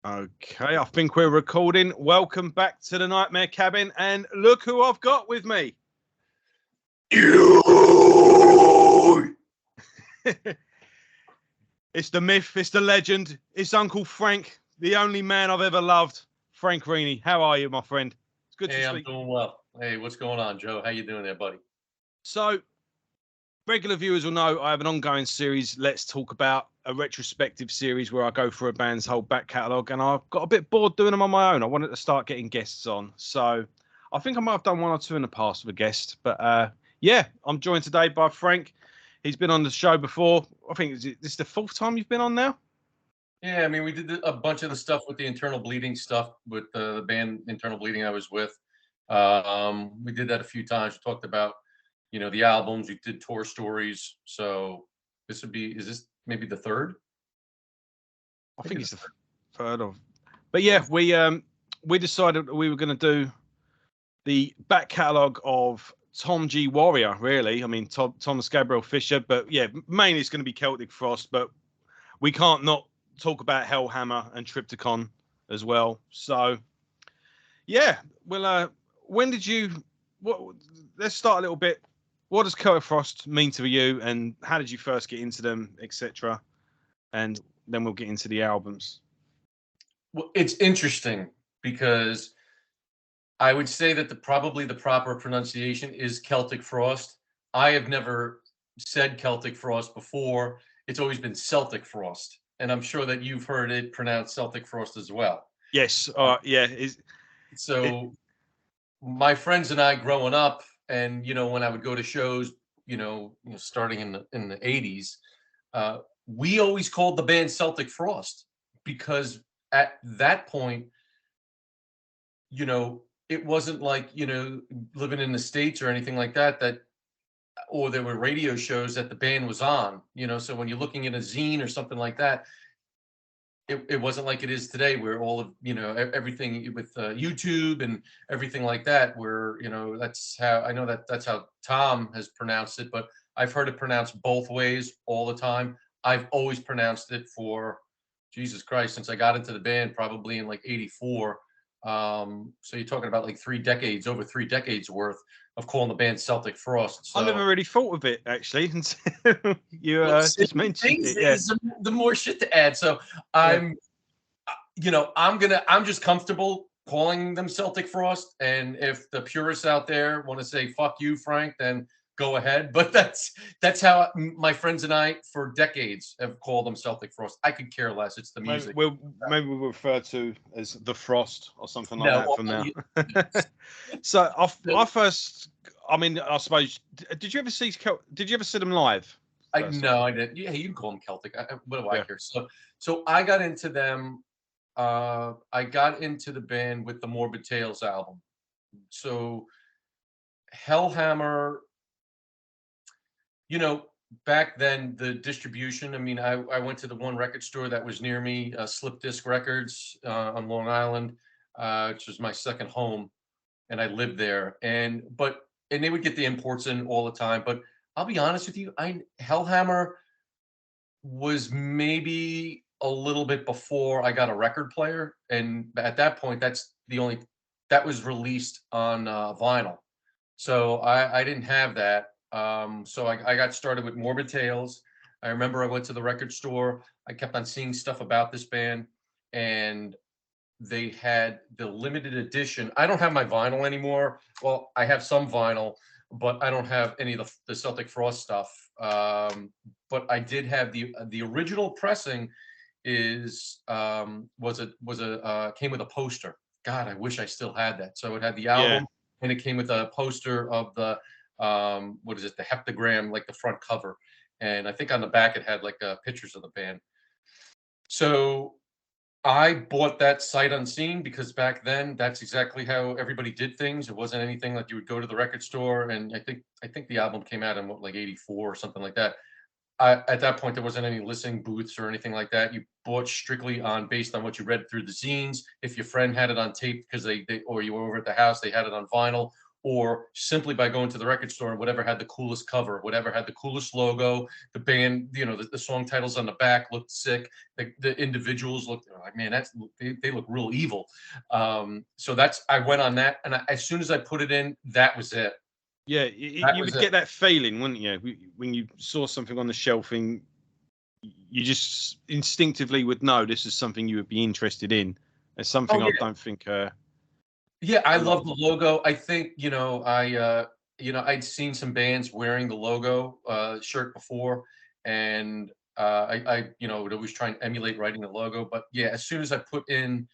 Okay, I think we're recording. Welcome back to the Nightmare Cabin, and look who I've got with me. It's the myth, it's the legend, it's Uncle Frank, the only man I've ever loved, Frank Rini. How are you, my friend? It's good to Hey, I'm speak. doing well. Hey, what's going on, Joe? How you doing there, buddy? So, regular viewers will know I have an ongoing series, Let's Talk About, a retrospective series where I go through a band's whole back catalogue, and I got a bit bored doing them on my own. I wanted to start getting guests on. So I think I might have done one or two in the past with a guest. But yeah, I'm joined today by Frank. He's been on the show before. I think this is the fourth time you've been on now? Yeah, I mean, we did a bunch of the stuff with the internal bleeding stuff with the band Internal Bleeding I was with. We did that a few times. We talked about, the albums. We did tour stories. So is this maybe the third? I think it's the third of. But yeah, we decided we were going to do the back catalogue of Tom G. Warrior, really. I mean, Thomas Gabriel Fischer, but yeah, mainly it's going to be Celtic Frost, but we can't not talk about Hellhammer and Triptychon as well. So, yeah, well, when did you? Let's start a little bit. What does Celtic Frost mean to you, and how did you first get into them, etc.? And then we'll get into the albums. Well, it's interesting because I would say that probably the proper pronunciation is Celtic Frost. I have never said Celtic Frost before. It's always been Celtic Frost, and I'm sure that you've heard it pronounced Celtic Frost as well. Yes. Yeah. My friends and I growing up, and when I would go to shows, starting in the 80s, we always called the band Celtic Frost because at that point, it wasn't like, living in the States or anything like that, or there were radio shows that the band was on, so when you're looking at a zine or something like that, it wasn't like it is today where all of, everything with YouTube and everything like that, where, that's how I know that's how Tom has pronounced it, but I've heard it pronounced both ways all the time. I've always pronounced it for Jesus Christ, since I got into the band probably in like 84. So you're talking about like over 3 decades worth of calling the band Celtic Frost. So I never really thought of it actually until you just mentioned it. Yeah. the more shit to add. So I'm I'm just comfortable calling them Celtic Frost. And if the purists out there want to say "fuck you, Frank," then go ahead. But that's how my friends and I for decades have called them Celtic Frost. I could care less. It's the music. Maybe we'll refer to as the Frost or something like that from now. So I first, I mean, I suppose, did you ever see them live? No, I didn't. Yeah, you can call them Celtic. What do I care? So I got into them. I got into the band with the Morbid Tales album. So Hellhammer, back then the distribution. I mean, I went to the one record store that was near me, Slip Disc Records on Long Island, which was my second home, and I lived there. And they would get the imports in all the time. But I'll be honest with you, Hellhammer was maybe a little bit before I got a record player, and at that point, that was released on vinyl. So I didn't have that. So I got started with Morbid Tales. I remember I went to the record store. I kept on seeing stuff about this band, and they had the limited edition. I don't have my vinyl anymore. Well, I have some vinyl, but I don't have any of the Celtic Frost stuff. But I did have the original pressing is came with a poster. God, I wish I still had that. So it had the album, and it came with a poster of the the heptagram, like the front cover, and I think on the back it had like pictures of the band. So I bought that sight unseen because back then that's exactly how everybody did things. It wasn't anything like you would go to the record store, and I think the album came out in like 84 or something like that. At that point, there wasn't any listening booths or anything like that. You bought strictly based on what you read through the zines. If your friend had it on tape because they or you were over at the house, they had it on vinyl, or simply by going to the record store and whatever had the coolest cover, whatever had the coolest logo, the band, the song titles on the back looked sick. The individuals looked like, man, they look real evil. So I went on that, and as soon as I put it in, that was it. Yeah, you would get that feeling, wouldn't you, when you saw something on the shelf and you just instinctively would know this is something you would be interested in. It's something I don't think. Yeah, I love the logo. I think I'd seen some bands wearing the logo shirt before, and I would always try and emulate writing the logo. But yeah, as soon as I put in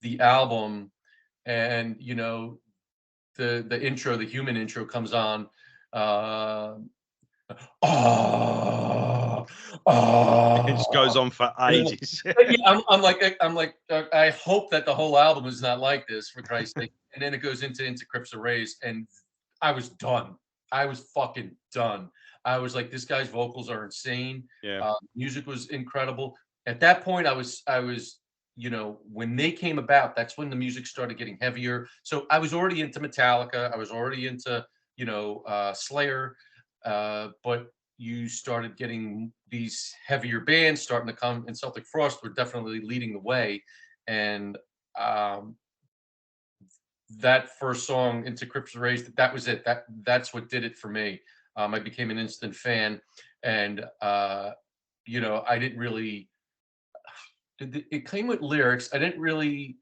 the album, and the intro, the human intro comes on. It just goes on for ages. I'm like, I hope that the whole album is not like this, for Christ's sake. And then it goes into Crypts of Rays, and I was done. I was fucking done. I was like, this guy's vocals are insane. Yeah. Music was incredible. At that point, I was, when they came about, that's when the music started getting heavier. So I was already into Metallica. I was already into, Slayer. But you started getting these heavier bands starting to come, and Celtic Frost were definitely leading the way. And that first song, Into Crypts of Rays, that was it. That's what did it for me. I became an instant fan, and I didn't really. It came with lyrics. I didn't really.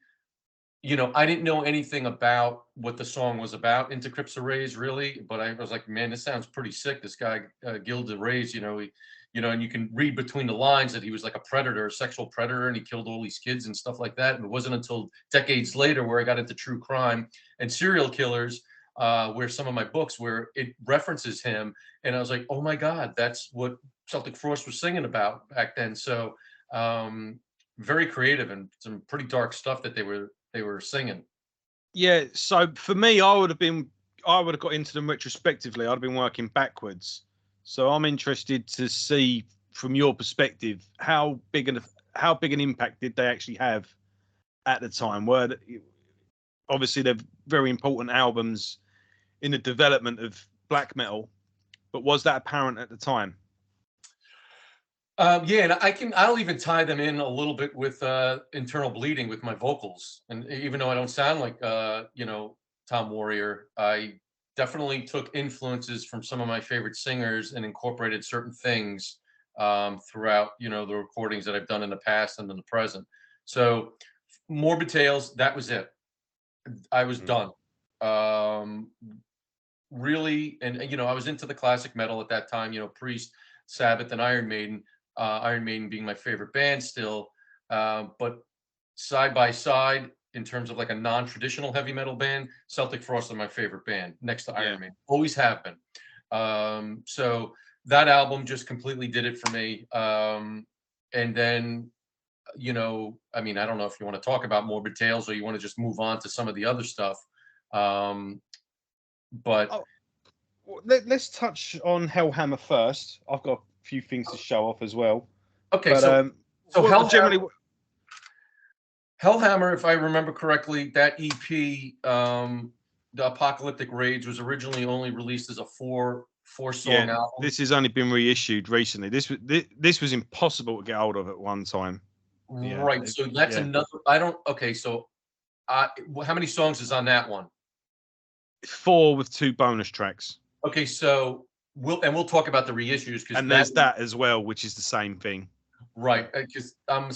I didn't know anything about what the song was about, Into Crypts of Rays, really, but I was like, man, this sounds pretty sick. This guy, Gilda Rays, and you can read between the lines that he was like a predator, a sexual predator, and he killed all these kids and stuff like that. And it wasn't until decades later where I got into true crime and serial killers, where some of my books, where it references him. And I was like, oh my God, that's what Celtic Frost was singing about back then. So very creative, and some pretty dark stuff that they were singing. Yeah, so for me, I would have got into them retrospectively. I'd have been working backwards. So I'm interested to see from your perspective how big an impact did they actually have at the time? Obviously they're very important albums in the development of black metal, but was that apparent at the time? Yeah, and I'll even tie them in a little bit with Internal Bleeding with my vocals. And even though I don't sound like Tom Warrior, I definitely took influences from some of my favorite singers and incorporated certain things throughout the recordings that I've done in the past and in the present. So Morbid Tales, that was it. I was done. Really, and I was into the classic metal at that time, Priest, Sabbath, and Iron Maiden. Iron Maiden being my favorite band still, but side by side, in terms of like a non-traditional heavy metal band, Celtic Frost are my favorite band next to Iron Maiden. Always have been. So that album just completely did it for me. And then, I don't know if you want to talk about Morbid Tales or you want to just move on to some of the other stuff. But let's touch on Hellhammer first. I've got a few things to show off as well. Okay, but, so Hellhammer, if I remember correctly, that EP, the Apocalyptic Rage, was originally only released as a four-song album. This has only been reissued recently. This was impossible to get hold of at one time. Right. So that's another. Okay. So, how many songs is on that one? 4 with 2 bonus tracks. Okay. So we'll talk about the reissues, and there's that as well, which is the same thing. Right, because I'm,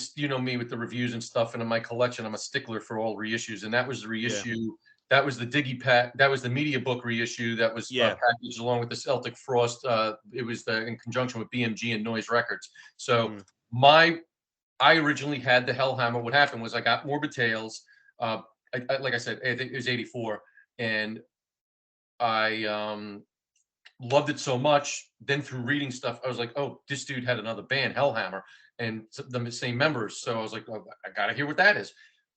me with the reviews and stuff, and in my collection, I'm a stickler for all reissues, and that was the reissue. Yeah. That was the Digipack. That was the media book reissue. That was packaged along with the Celtic Frost. It was in conjunction with BMG and Noise Records. So I originally had the Hellhammer. What happened was I got Morbid Tales. Like I said, I think it was '84, and I loved it so much. Then through reading stuff, I was like, oh, this dude had another band, Hellhammer, and the same members. So I was like, oh, I gotta hear what that is.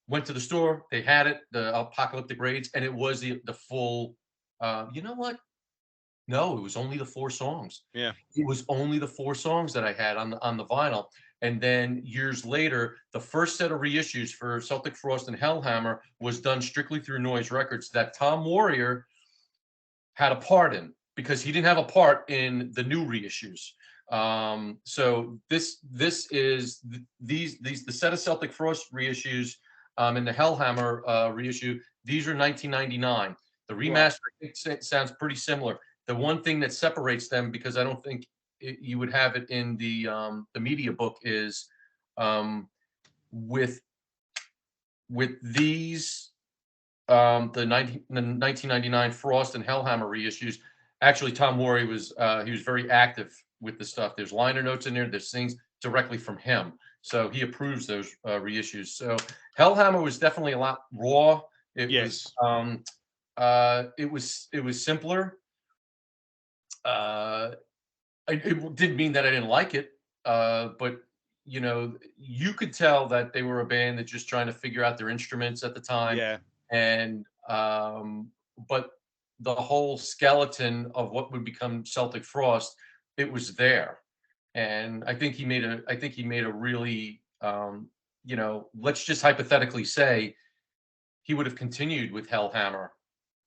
Went to the store, they had it, the Apocalyptic Rage, and it was the full. You know what? No, it was only the 4 songs. Yeah. It was only the 4 songs that I had on the vinyl. And then years later, the first set of reissues for Celtic Frost and Hellhammer was done strictly through Noise Records that Tom Warrior had a part in, because he didn't have a part in the new reissues. So this is these the set of Celtic Frost reissues and the Hellhammer reissue. These are 1999. The remaster, I think, sounds pretty similar. The one thing that separates them, because I don't think you would have it in the media book, is with these the 1999 Frost and Hellhammer reissues. Actually, Tom Warry was he was very active with the stuff. There's liner notes in there. There's things directly from him, so he approves those reissues. So Hellhammer was definitely a lot raw. It was simpler. It didn't mean that I didn't like it, but you know, you could tell that they were a band that just trying to figure out their instruments at the time. Yeah. And but the whole skeleton of what would become Celtic Frost, it was there. And I think he made a really you know, let's just hypothetically say he would have continued with Hellhammer,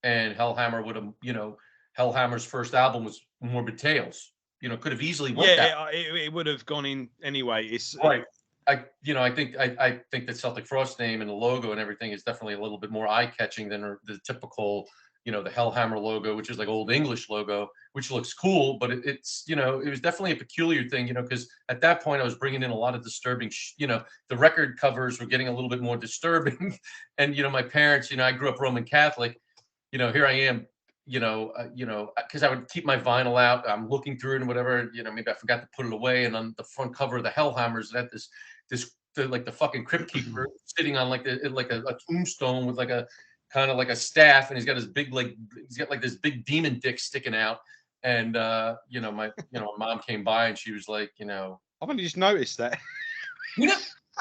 and Hellhammer would have, you know, Hellhammer's first album was Morbid Tales. You know, could have easily went that. It would have gone in anyway. It's right. I think that Celtic Frost name and the logo and everything is definitely a little bit more eye-catching than the typical, you know, the Hellhammer logo, which is like old English logo, which looks cool, but it's, you know, it was definitely a peculiar thing, you know, because at that point I was bringing in a lot of disturbing, you know, the record covers were getting a little bit more disturbing, and you know, my parents, you know, I grew up Roman Catholic, you know, here I am, you know, because I would keep my vinyl out. I'm looking through it and whatever, you know, maybe I forgot to put it away. And on the front cover of the Hellhammers, that like the fucking crypt keeper sitting on like a tombstone with like a kind of like a staff, and he's got this big demon dick sticking out. And you know, my mom came by and she was like, you know, I've only just noticed that. You know,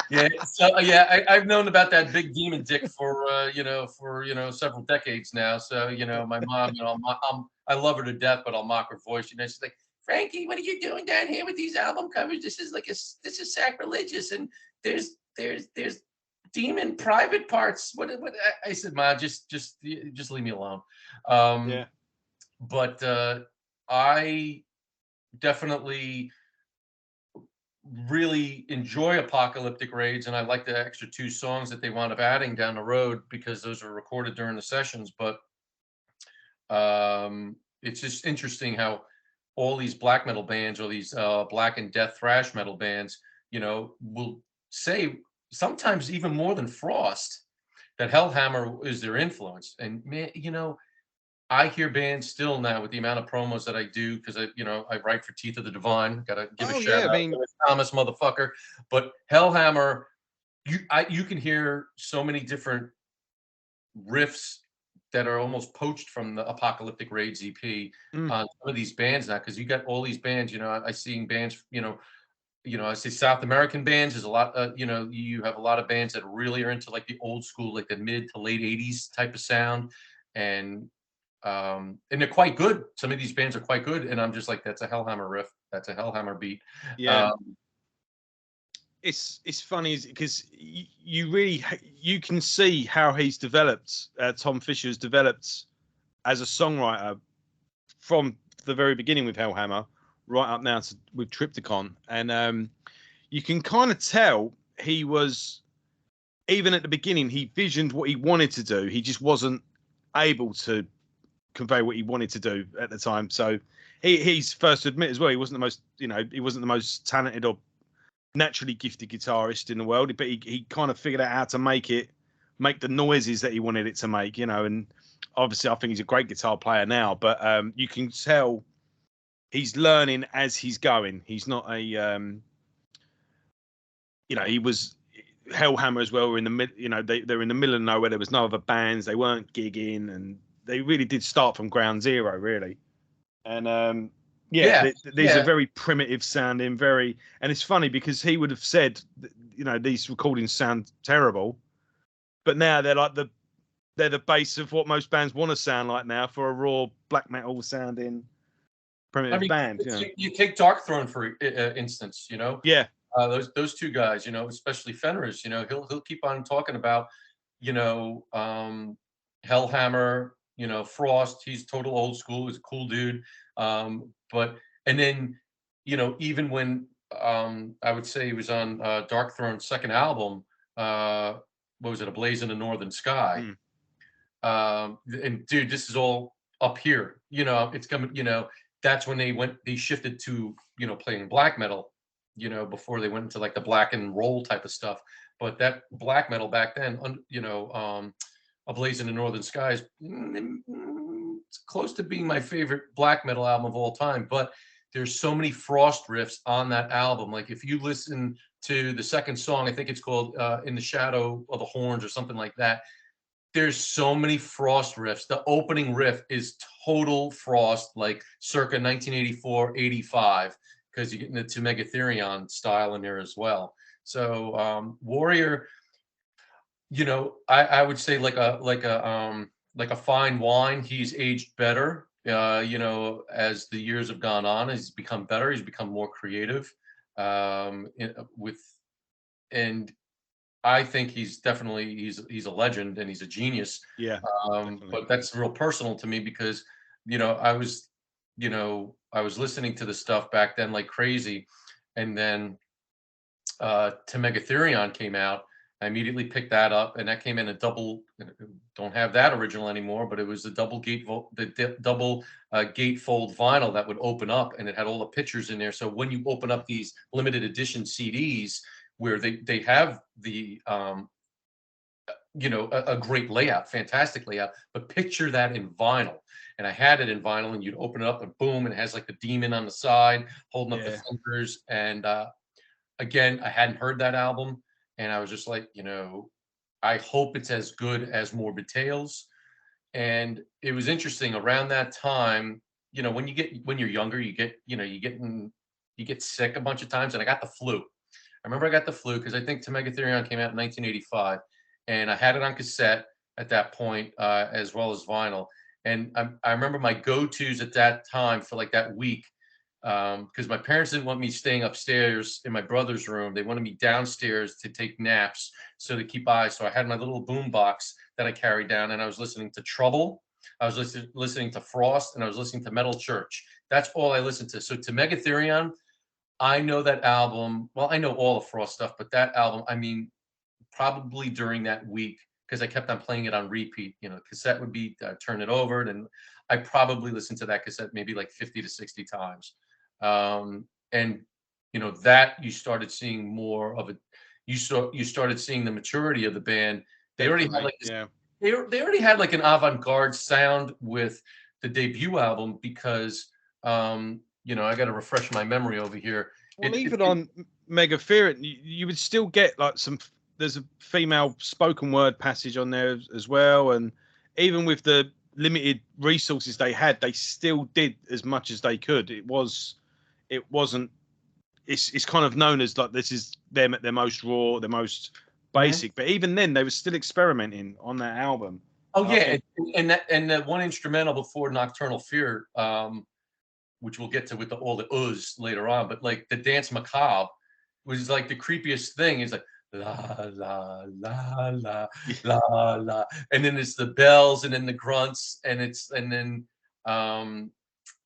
yeah. So I've known about that big demon dick for several decades now. So you know, my mom, you know, I love her to death, but I'll mock her voice. You know, she's like, Frankie, what are you doing down here with these album covers? This is sacrilegious, and there's demon private parts. What I said, Ma, just leave me alone. Yeah. But I definitely really enjoy Apocalyptic Raids, and I like the extra 2 songs that they wound up adding down the road because those were recorded during the sessions. But it's just interesting how all these black metal bands, or these black and death thrash metal bands, you know, will say sometimes even more than Frost that Hellhammer is their influence. And man, you know, I hear bands still now with the amount of promos that I do, because I write for Teeth of the Divine. Got to give a shout out to Thomas, motherfucker. But Hellhammer, you can hear so many different riffs that are almost poached from the Apocalyptic Raids EP on some of these bands now, because you got all these bands. You know, I see bands. You know, I see South American bands. There's a lot. You know, you have a lot of bands that really are into like the old school, like the mid to late '80s type of sound, and they're quite good. Some of these bands are quite good, and I'm just like, that's a Hellhammer riff, that's a Hellhammer beat. Yeah. It's funny because you can see how he's developed. Tom Fischer's developed as a songwriter from the very beginning with Hellhammer right up now with Triptychon, and you can kind of tell he was, even at the beginning, he visioned what he wanted to do. He just wasn't able to convey what he wanted to do at the time. So he's first to admit as well, he wasn't the most talented or naturally gifted guitarist in the world, but he kind of figured out how to make the noises that he wanted it to make, you know. And obviously I think he's a great guitar player now, but you can tell he's learning as he's going. He's not a he was Hellhammer as well were in the mid, you know, they're in the middle of nowhere. There was no other bands, they weren't gigging, and they really did start from ground zero, really. And these are very primitive sounding, and it's funny because he would have said, you know, these recordings sound terrible, but now they're like they're the base of what most bands want to sound like now for a raw black metal sounding primitive band. You take Dark Throne for instance, you know. Yeah. Those two guys, you know, especially Fenris, you know, he'll keep on talking about, you know, Hellhammer, you know, Frost. He's total old school. He's a cool dude. But and then, you know, even when I would say he was on Dark Throne's second album, what was it, A Blaze in the Northern Sky? And dude, this is all up here. You know, it's coming. You know, that's when they shifted to, you know, playing black metal, you know, before they went into like the black and roll type of stuff. But that black metal back then, you know, A Blaze in the Northern Skies, it's close to being my favorite black metal album of all time. But there's so many Frost riffs on that album. Like if you listen to the second song, I think it's called In the Shadow of the Horns or something like that. There's so many Frost riffs. The opening riff is total Frost, like circa 1984, 85, because you get into Megatherion style in there as well. So Warrior, you know, I would say like a fine wine. He's aged better, you know, as the years have gone on. He's become better. He's become more creative, and I think he's a legend and he's a genius. Yeah. But that's real personal to me because, you know, I was listening to the stuff back then like crazy, and then To Megatherion came out. I immediately picked that up, and that came in a double. Don't have that original anymore, but it was the double gatefold vinyl that would open up, and it had all the pictures in there. So when you open up these limited edition CDs, where they have the you know, a great layout, fantastic layout, but picture that in vinyl. And I had it in vinyl, and you'd open it up and boom, and it has like the demon on the side holding up the fingers. And again, I hadn't heard that album, and I was just like, you know, I hope it's as good as Morbid Tales. And it was interesting around that time, you know, when you're younger, you get sick a bunch of times, and I got the flu. I remember I got the flu because I think To Megatherion came out in 1985, and I had it on cassette at that point, as well as vinyl. And I remember my go-tos at that time for like that week, because my parents didn't want me staying upstairs in my brother's room. They wanted me downstairs to take naps, so to keep eyes. So I had my little boom box that I carried down, and I was listening to Trouble. I was listening to Frost, and I was listening to Metal Church. That's all I listened to. So To Megatherion, I know that album. Well, I know all the Frost stuff, but that album, I mean, probably during that week, because I kept on playing it on repeat. You know, cassette would be turn it over, and I probably listened to that cassette maybe like 50 to 60 times. And you know, that you started seeing more of it. You started seeing the maturity of the band. They already had like this, they already had like an avant-garde sound with the debut album because you know, I got to refresh my memory over here. Well, even on Megatherion, you would still get like there's a female spoken word passage on there as well, and even with the limited resources they had, they still did as much as they could. It's kind of known as like this is them at their most raw, their most basic, but even then they were still experimenting on that album. Oh yeah, and that one instrumental before Nocturnal Fear, which we'll get to with all the later on, but like the Dance Macabre was like the creepiest thing. It's like la la la la la la, and then it's the bells, and then the grunts, and then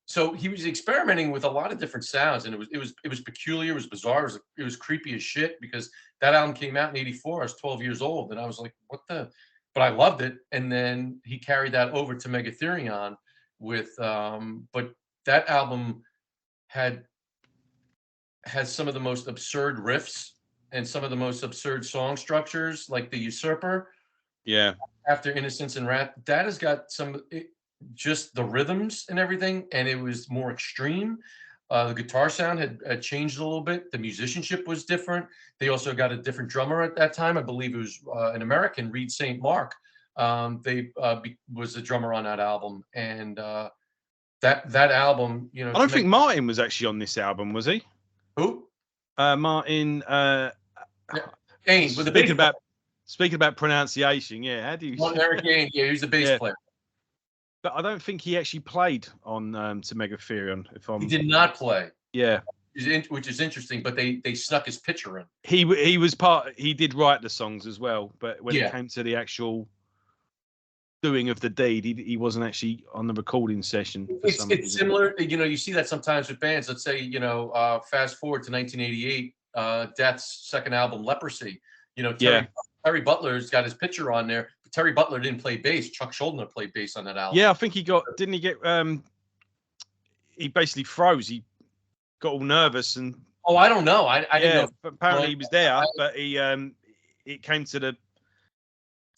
so he was experimenting with a lot of different sounds, and it was peculiar, it was bizarre, it was creepy as shit, because that album came out in '84. I was 12 years old, and I was like, what the? But I loved it. And then he carried that over to Megatherion with but that album has some of the most absurd riffs and some of the most absurd song structures, like The Usurper. Yeah. After Innocence and Wrath, that has got just the rhythms and everything, and it was more extreme. The guitar sound had changed a little bit. The musicianship was different. They also got a different drummer at that time. I believe it was an American, Reed St. Mark. Was the drummer on that album, and that album, you know. I don't think Martin was actually on this album, was he? Who? Martin. Kane, with the speaking about pronunciation, yeah. How do you? Eric Kane, yeah, he's the bass player. but I don't think he actually played on to Megatherion. If He I'm did not play. Yeah, Which is interesting, but they snuck his picture in. he was part. He did write the songs as well, but when it Yeah. came to the actual doing of the deed, he wasn't actually on the recording session for some It's reason. similar, you know, you see that sometimes with bands. Let's say, you know, fast forward to 1988, Death's second album, Leprosy. You know, Terry Butler's got his picture on there, but Terry Butler didn't play bass. Chuck Schuldiner played bass on that album. Yeah, I think didn't he get he basically froze. He got all nervous and Oh, I don't know. I didn't know. But apparently he was there, but he it came to the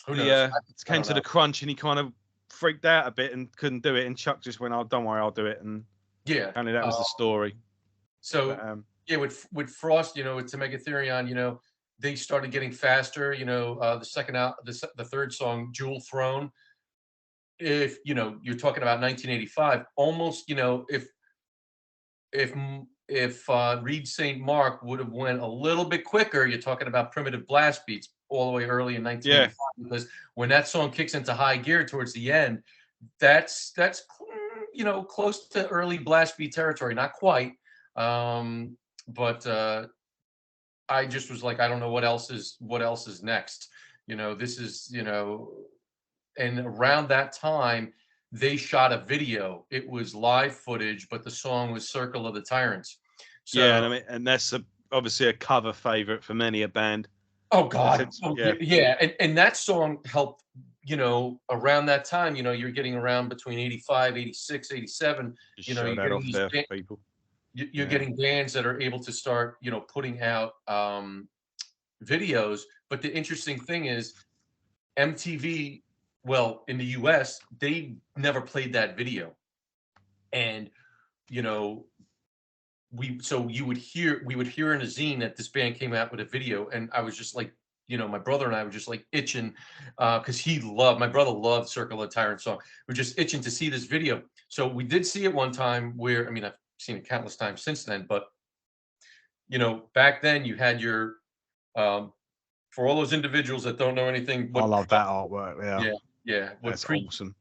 Who knows? Came to the crunch and he kind of freaked out a bit and couldn't do it. And Chuck just went, "Oh, don't worry, I'll do it." And apparently that was the story. So with Frost, you know, with Megatherion, you know, they started getting faster. You know, the third song, Jewel Throne. If you know, you're talking about 1985, almost, you know, if Reed St. Mark would have went a little bit quicker, you're talking about Primitive Blast Beats all the way early in 1985. Because when that song kicks into high gear towards the end, that's you know, close to early blast beat territory. Not quite, but I just was like, I don't know what else is next. You know, this is, you know, and around that time they shot a video. It was live footage, but the song was Circle of the Tyrants. So yeah, and I mean, and that's obviously a cover favorite for many a band. Oh God, yeah, and that song helped. You know, around that time, you know, you're getting around between 85, 86, 87. Just you know, you're getting these people. You're getting bands that are able to start, you know, putting out videos. But the interesting thing is MTV, well, in the US, they never played that video. And, you know, we would hear in a zine that this band came out with a video, and I was just like, you know, my brother and I were just like itching, because my brother loved Circle of the Tyrant song. We're just itching to see this video. So we did see it one time where, I mean, I've seen it countless times since then, but you know, back then you had your, for all those individuals that don't know anything, I love that artwork. Yeah. That's awesome.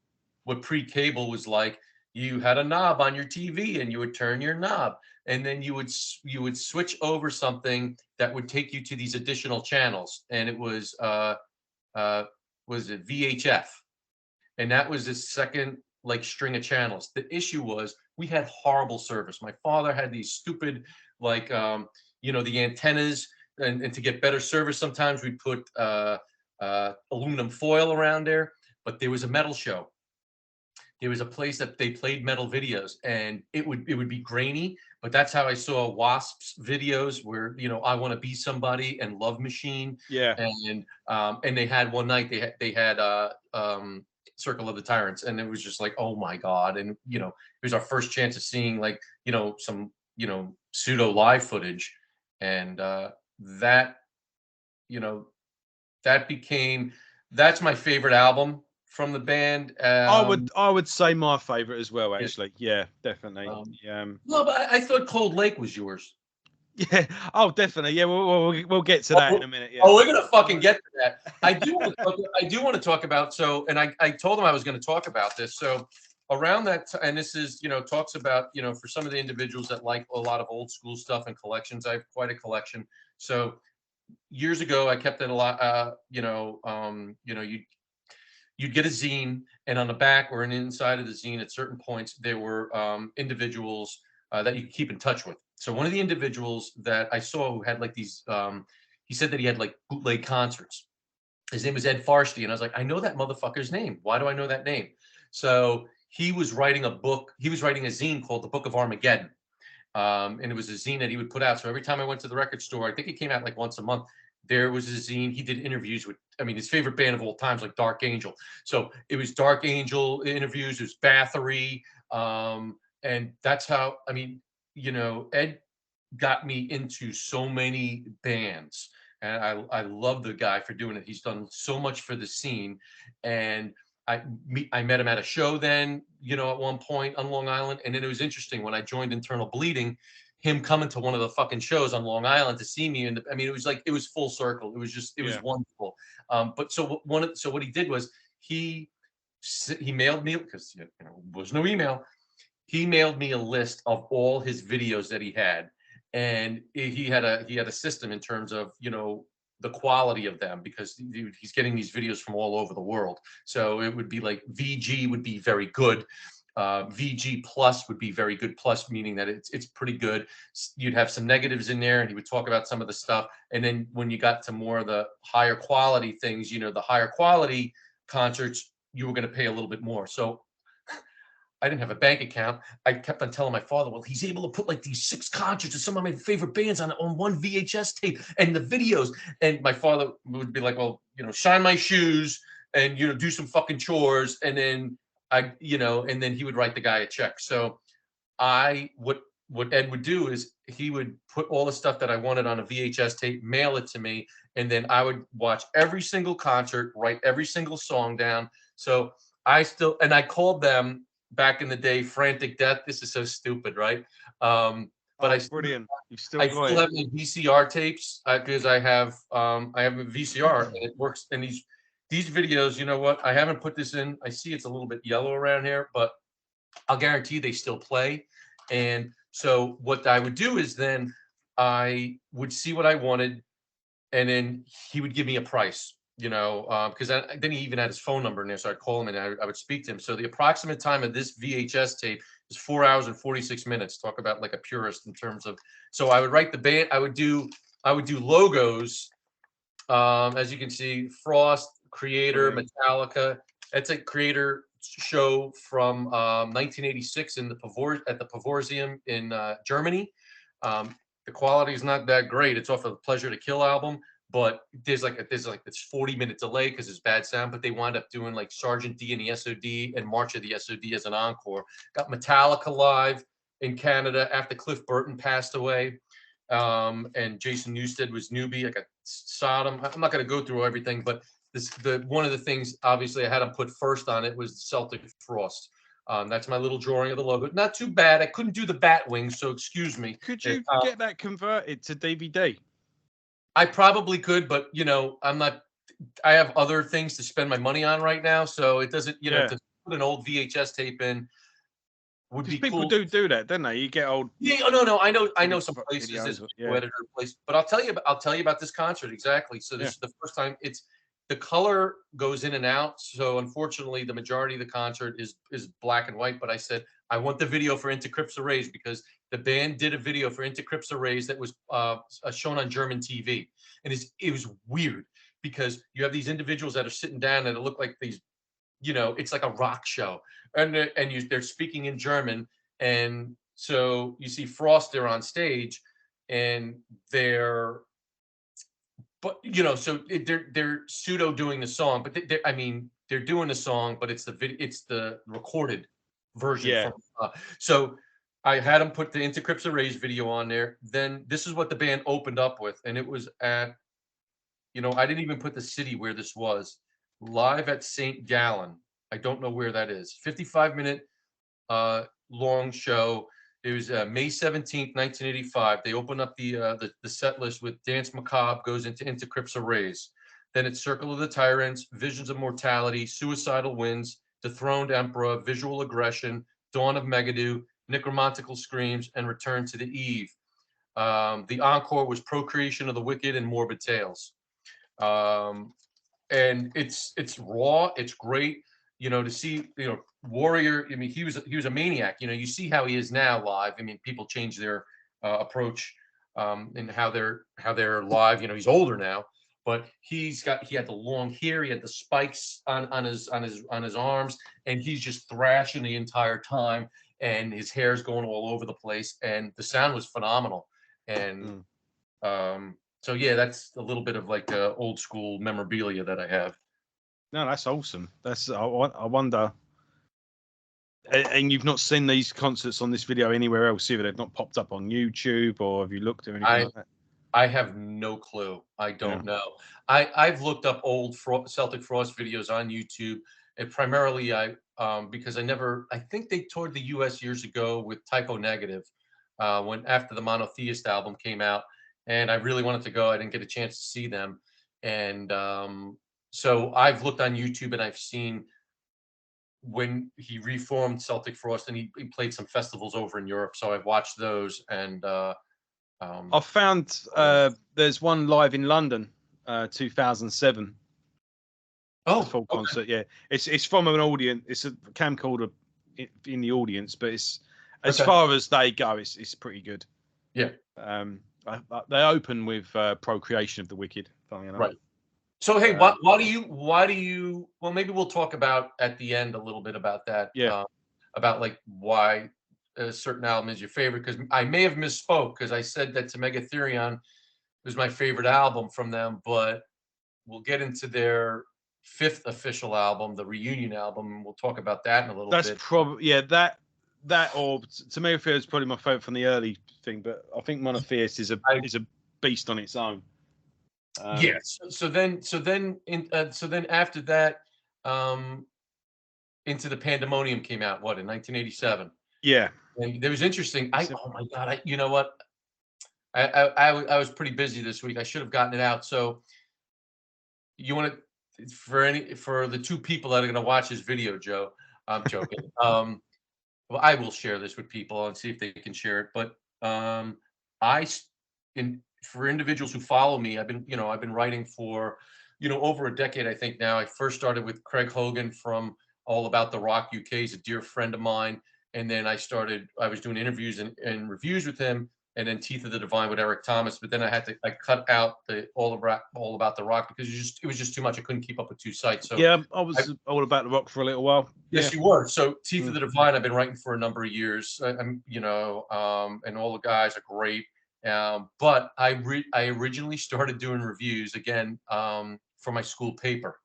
What pre-cable was like, you had a knob on your TV and you would turn your knob, and then you would switch over something that would take you to these additional channels, and it was it VHF, and that was the second like string of channels. The issue was we had horrible service. My father had these stupid like you know, the antennas, and to get better service sometimes we put aluminum foil around there, but there was a metal show. There was a place that they played metal videos, and it would be grainy, but that's how I saw Wasps videos, where, you know, I Want to Be Somebody and Love Machine. Yeah. And they had one night they had Circle of the Tyrants, and it was just like, oh my God. And, you know, it was our first chance of seeing, like, you know, some, you know, pseudo live footage. And that, you know, that's my favorite album from the band. I would say my favorite as well, actually. Yeah, definitely. No, but I thought Cold Lake was yours. Yeah. Oh, definitely. Yeah, we'll get to that in a minute. Yeah. Oh, we're gonna fucking get to that. I do want to talk about, so, and I told him I was going to talk about this. So around that and this is, you know, talks about, you know, for some of the individuals that like a lot of old school stuff and collections. I have quite a collection. So years ago, I kept it a lot. You know, you'd get a zine, and on the back or an inside of the zine at certain points, there were individuals that you could keep in touch with. So one of the individuals that I saw who had like these, he said that he had like bootleg concerts. His name was Ed Farsty, and I was like, I know that motherfucker's name. Why do I know that name? So he was writing a zine called The Book of Armageddon. And it was a zine that he would put out. So every time I went to the record store, I think it came out like once a month, there was a zine. He did interviews with, I mean, his favorite band of all times, like Dark Angel. So it was Dark Angel interviews, it was Bathory. And that's how, I mean, you know, Ed got me into so many bands. And I love the guy for doing it. He's done so much for the scene. And I met him at a show then, you know, at one point on Long Island. And then it was interesting when I joined Internal Bleeding, him coming to one of the fucking shows on Long Island to see me. And I mean, it was like, it was full circle. It was just, it was wonderful. But so what he did was he he mailed me, because there was no email. He mailed me a list of all his videos that he had, and he had a system in terms of the quality of them, because he's getting these videos from all over the world. So it would be like VG would be very good. VG plus would be very good, plus meaning that it's pretty good. You'd have some negatives in there, and he would talk about some of the stuff. And then when you got to more of the higher quality things, the higher quality concerts, you were going to pay a little bit more. So I didn't have a bank account. I kept on telling my father, well, he's able to put like these 6 concerts of some of my favorite bands on one VHS tape and the videos. And my father would be like, well, shine my shoes and, do some fucking chores. And then and then he would write the guy a check. So what Ed would do is he would put all the stuff that I wanted on a VHS tape, mail it to me, and then I would watch every single concert, write every single song down. So I called them back in the day Frantic Death. This is so stupid, right? But brilliant. You still I still have my VCR tapes, because I have a VCR, and it works. And these videos, you know what? I haven't put this in. I see it's a little bit yellow around here, but I'll guarantee they still play. And so what I would do is then I would see what I wanted, and then he would give me a price, because then he even had his phone number in there. So I'd call him and I would speak to him. So the approximate time of this VHS tape is 4 hours and 46 minutes. Talk about like a purist in terms of, so I would write the band, I would do logos. As you can see, Frost, Creator, Metallica. That's a Creator show from 1986 at the Pavorsium in Germany. The quality is not that great. It's off of the Pleasure to Kill album, but there's this 40-minute delay because it's bad sound. But they wound up doing like Sergeant D and the SOD and March of the SOD as an encore. Got Metallica live in Canada after Cliff Burton passed away, and Jason Newsted was newbie. I got Sodom. I'm not going to go through everything, but one of the things obviously I had them put first on it was Celtic Frost. That's my little drawing of the logo. Not too bad. I couldn't do the bat wings, so excuse me. Could you get that converted to DVD? I probably could, but I'm not. I have other things to spend my money on right now, so it doesn't. To put an old VHS tape in would be people cool. do that, don't they? You get old. Yeah, no. I know some places. This editor place, but I'll tell you about this concert exactly. So this is the first time the color goes in and out. So unfortunately, the majority of the concert is black and white. But I said I want the video for Into Crypts Arrays, because the band did a video for Into Crypts Arrays that was shown on German TV, and it was weird because you have these individuals that are sitting down and it look like these, it's like a rock show, and they're speaking in German, and so you see Frost there on stage, and they're they're pseudo doing the song, but they're doing the song, but it's the recorded version. Yeah. So I had them put the Into Crypts Arrays video on there. Then this is what the band opened up with, and it was at, I didn't even put the city where this was. Live at St. Gallen. I don't know where that is. 55-minute long show. It was May 17th, 1985. They open up the set list with Dance Macabre goes into Crypts Arrays. Then it's Circle of the Tyrants, Visions of Mortality, Suicidal Winds, Dethroned Emperor, Visual Aggression, Dawn of Megiddo, Necromantical Screams, and Return to the Eve. The encore was Procreation of the Wicked and Morbid Tales. And it's raw. It's great. To see, Warrior. I mean, he was a maniac. You see how he is now live. I mean, people change their approach and how they're live. He's older now, but he had the long hair. He had the spikes on his arms, and he's just thrashing the entire time. And his hair's going all over the place, and the sound was phenomenal. And so yeah, that's a little bit of like old school memorabilia that I have. No, that's awesome. I wonder. And you've not seen these concerts on this video anywhere else either? They've not popped up on YouTube, or have you looked at anything like that? I have no clue. I don't know. I've looked up old Celtic Frost videos on YouTube, and primarily because I think they toured the U.S. years ago with Typo Negative when after the Monotheist album came out, and I really wanted to go. I didn't get a chance to see them, and so I've looked on YouTube and I've seen when he reformed Celtic Frost, and he played some festivals over in Europe. So I've watched those, and I found there's one live in London, 2007. oh, A full okay. concert. Yeah, it's from an audience. It's a camcorder in the audience, but it's as far as they go, it's pretty good. Yeah. They open with Procreation of the Wicked. Funny enough. Right. So hey, why do you? Well, maybe we'll talk about at the end a little bit about that. Yeah. About like why a certain album is your favorite, because I may have misspoke because I said that To Megatherion was my favorite album from them, but we'll get into their fifth official album, the reunion album, and we'll talk about that in a little That's bit. probably that or To Megatherion is probably my favorite from the early thing, but I think Monotheist is a beast on its own. Yes. So then after that, Into the Pandemonium came out, what, in 1987? Yeah. And it was interesting. Oh my God, you know what? I was pretty busy this week. I should have gotten it out. So you want to, for the two people that are going to watch this video, Joe, I'm joking. Well, I will share this with people and see if they can share it. But for individuals who follow me, I've been writing for, over a decade, I think now. I first started with Craig Hogan from All About the Rock UK. He's a dear friend of mine. And then I was doing interviews and reviews with him, and then Teeth of the Divine with Eric Thomas. But then I cut out the All About the Rock because it was just too much. I couldn't keep up with two sites. So yeah, I was All About the Rock for a little while. Yes, you were. So Teeth of the Divine, I've been writing for a number of years. And all the guys are great. But I originally started doing reviews again for my school paper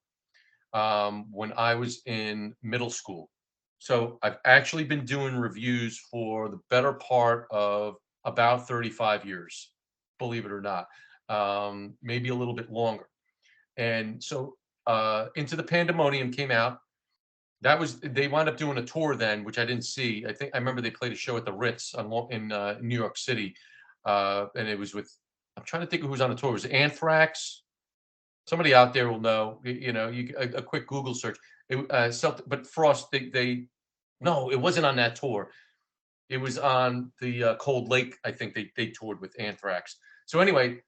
when I was in middle school. So I've actually been doing reviews for the better part of about 35 years, believe it or not, maybe a little bit longer. And so Into the Pandemonium came out. They wound up doing a tour then, which I didn't see. I remember they played a show at the Ritz in New York City, and it was with. I'm trying to think of who was on the tour. It was Anthrax. Somebody out there will know. A quick Google search. But Frost. No, it wasn't on that tour. It was on the Cold Lake. I think they toured with Anthrax. So anyway,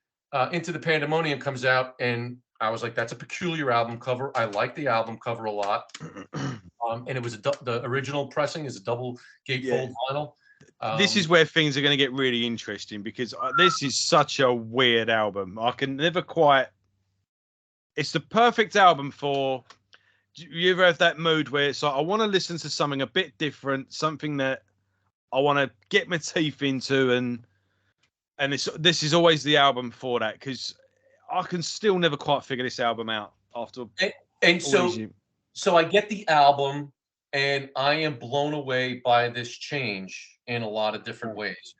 Into the Pandemonium comes out, and I was like, that's a peculiar album cover. I like the album cover a lot. And it was the original pressing is a double gatefold vinyl. This is where things are going to get really interesting, because this is such a weird album. I can never quite. It's the perfect album for. You ever have that mood where it's like, I want to listen to something a bit different, something that I want to get my teeth into, and this is always the album for that, because I can still never quite figure this album out after. So I get the album, and I am blown away by this change in a lot of different ways.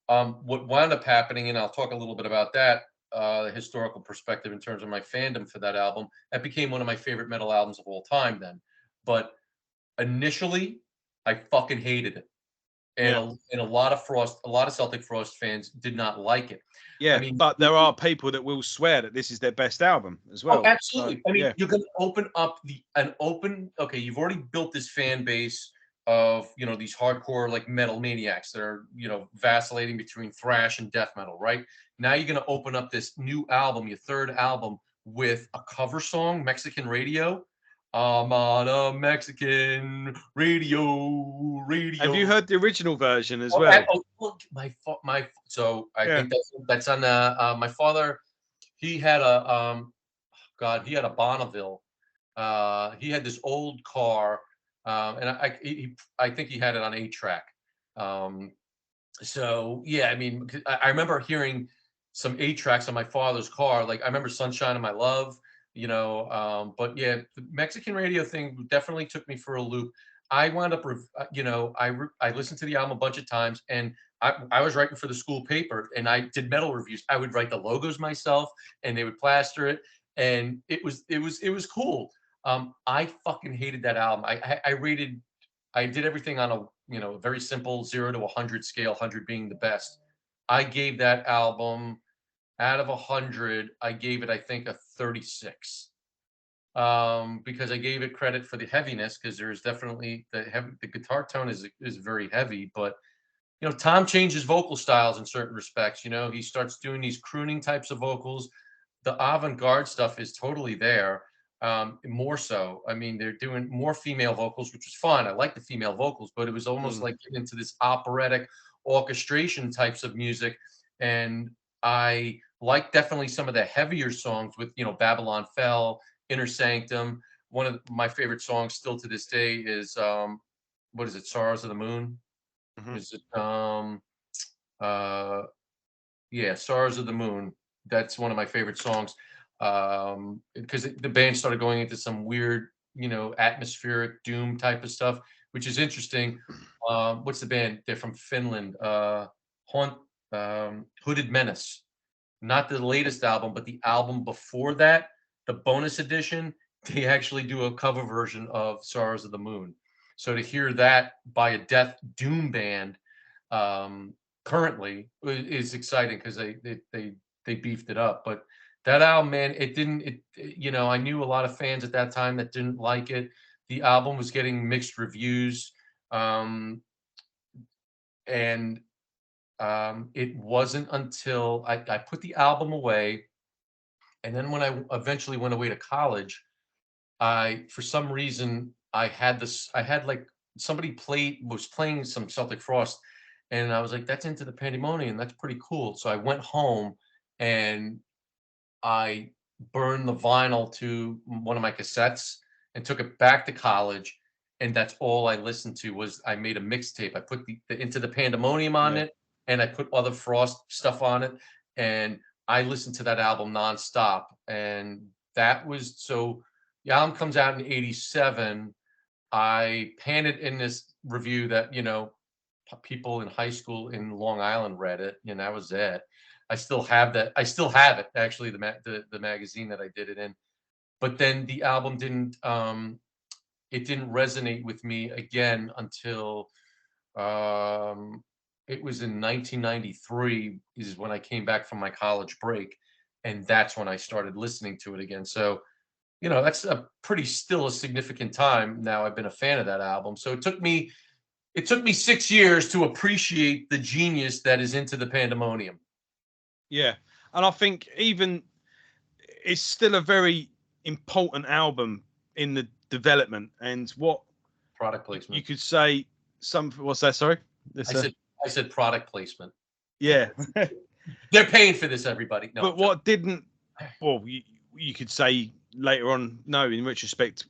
What wound up happening, and I'll talk a little bit about that, the historical perspective in terms of my fandom for that album. That became one of my favorite metal albums of all time then. But initially, I fucking hated it. And a lot of Celtic Frost fans did not like it. Yeah, but there are people that will swear that this is their best album as well. Oh, absolutely. So, you're going to open up okay, you've already built this fan base of, these hardcore like metal maniacs that are, vacillating between thrash and death metal, right? Now you're going to open up this new album, your third album, with a cover song, Mexican Radio. I'm on a Mexican radio. Have you heard the original version as well? Look, so I think that's on my father. He had he had a Bonneville. He had this old car, and I think he had it on 8-track. So yeah, I remember hearing some 8-tracks on my father's car. Like I remember Sunshine of My Love. But yeah, the Mexican Radio thing definitely took me for a loop. I wound up, I listened to the album a bunch of times, and I was writing for the school paper, and I did metal reviews. I would write the logos myself, and they would plaster it, and it was cool. I fucking hated that album. I did everything on a very simple 0 to 100 scale, 100 being the best. I gave that album, out of 100, I gave it, I think, a 36. because I gave it credit for the heaviness, because there's definitely the guitar tone is very heavy, but Tom changes vocal styles in certain respects. He starts doing these crooning types of vocals. The avant-garde stuff is totally there. More so. I mean, they're doing more female vocals, which was fun. I like the female vocals, but it was almost Mm. like getting into this operatic orchestration types of music. And I like definitely some of the heavier songs with, Babylon Fell, Inner Sanctum. One of my favorite songs still to this day is what is it? Sorrows of the Moon. Mhm. Is it uh yeah, Stars of the Moon. That's one of my favorite songs. Because the band started going into some weird, atmospheric doom type of stuff, which is interesting. What's the band? They're from Finland. Haunt Hooded Menace. Not the latest album, but the album before that, the bonus edition, they actually do a cover version of Stars of the Moon. So to hear that by a death doom band, um, currently is exciting because they beefed it up. But that album, man, it didn't. I knew a lot of fans at that time that didn't like it. The album was getting mixed reviews, and it wasn't until I put the album away, and then when I eventually went away to college, for some reason, I had like somebody was playing some Celtic Frost, and I was like, "That's Into the Pandemonium. That's pretty cool." So I went home and I burned the vinyl to one of my cassettes and took it back to college, and that's all I listened to. Was I made a mixtape. I put the Into the Pandemonium on Yeah. it, and I put other Frost stuff on it, and I listened to that album nonstop. And that was so the album comes out in '87. I panned it in this review that, people in high school in Long Island read it, and that was it. I still have that. I still have it, actually, the magazine that I did it in. But then the album didn't resonate with me again until um, it was in 1993 is when I came back from my college break, and that's when I started listening to it again. So that's a pretty still a significant time now. I've been a fan of that album. So it took me 6 years to appreciate the genius that is Into the Pandemonium. Yeah, and I think even it's still a very important album in the development. And what Product you placement. could say, what's that? Sorry, I this. said I said product placement. Yeah, They're paying for this, everybody. No, but I'm joking. what didn't? Well, you could say later on. No, in retrospect,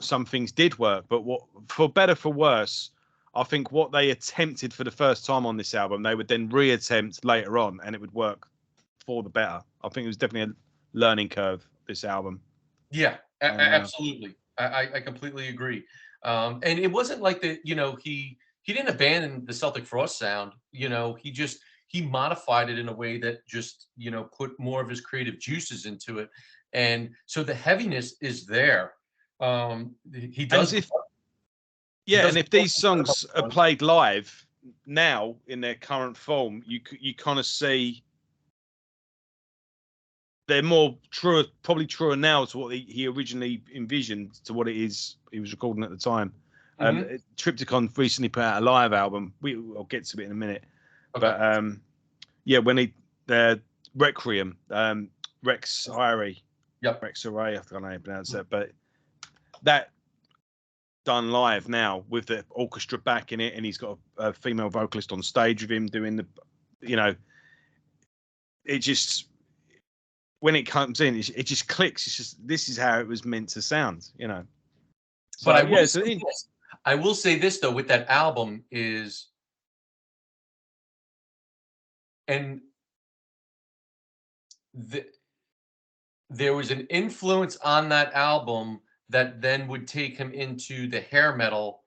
some things did work, but what, for better for worse, I think what they attempted for the first time on this album, they would then reattempt later on, and it would work for the better. I think it was definitely a learning curve, this album. Yeah, And absolutely. I completely agree. And it wasn't like that. He didn't abandon the Celtic Frost sound. He modified it in a way that just put more of his creative juices into it, and so the heaviness is there. He and does. if He yeah, and does. if these songs are played live now in their current form, you kind of see they're more true, probably truer now to what he originally envisioned to what it is he was recording at the time. Mhm. Triptychon recently put out a live album. I'll get to it in a minute, Okay. but yeah, when the Requiem, Rex Irie, Yep. Rex Irie, I don't know how to pronounce that, but that done live now with the orchestra back in it, and he's got a female vocalist on stage with him doing it just, when it comes in, it just clicks. It's just, this is how it was meant to sound. But So yeah, so I will say this though with that album is, and the, there was an influence on that album that then would take him into the hair metal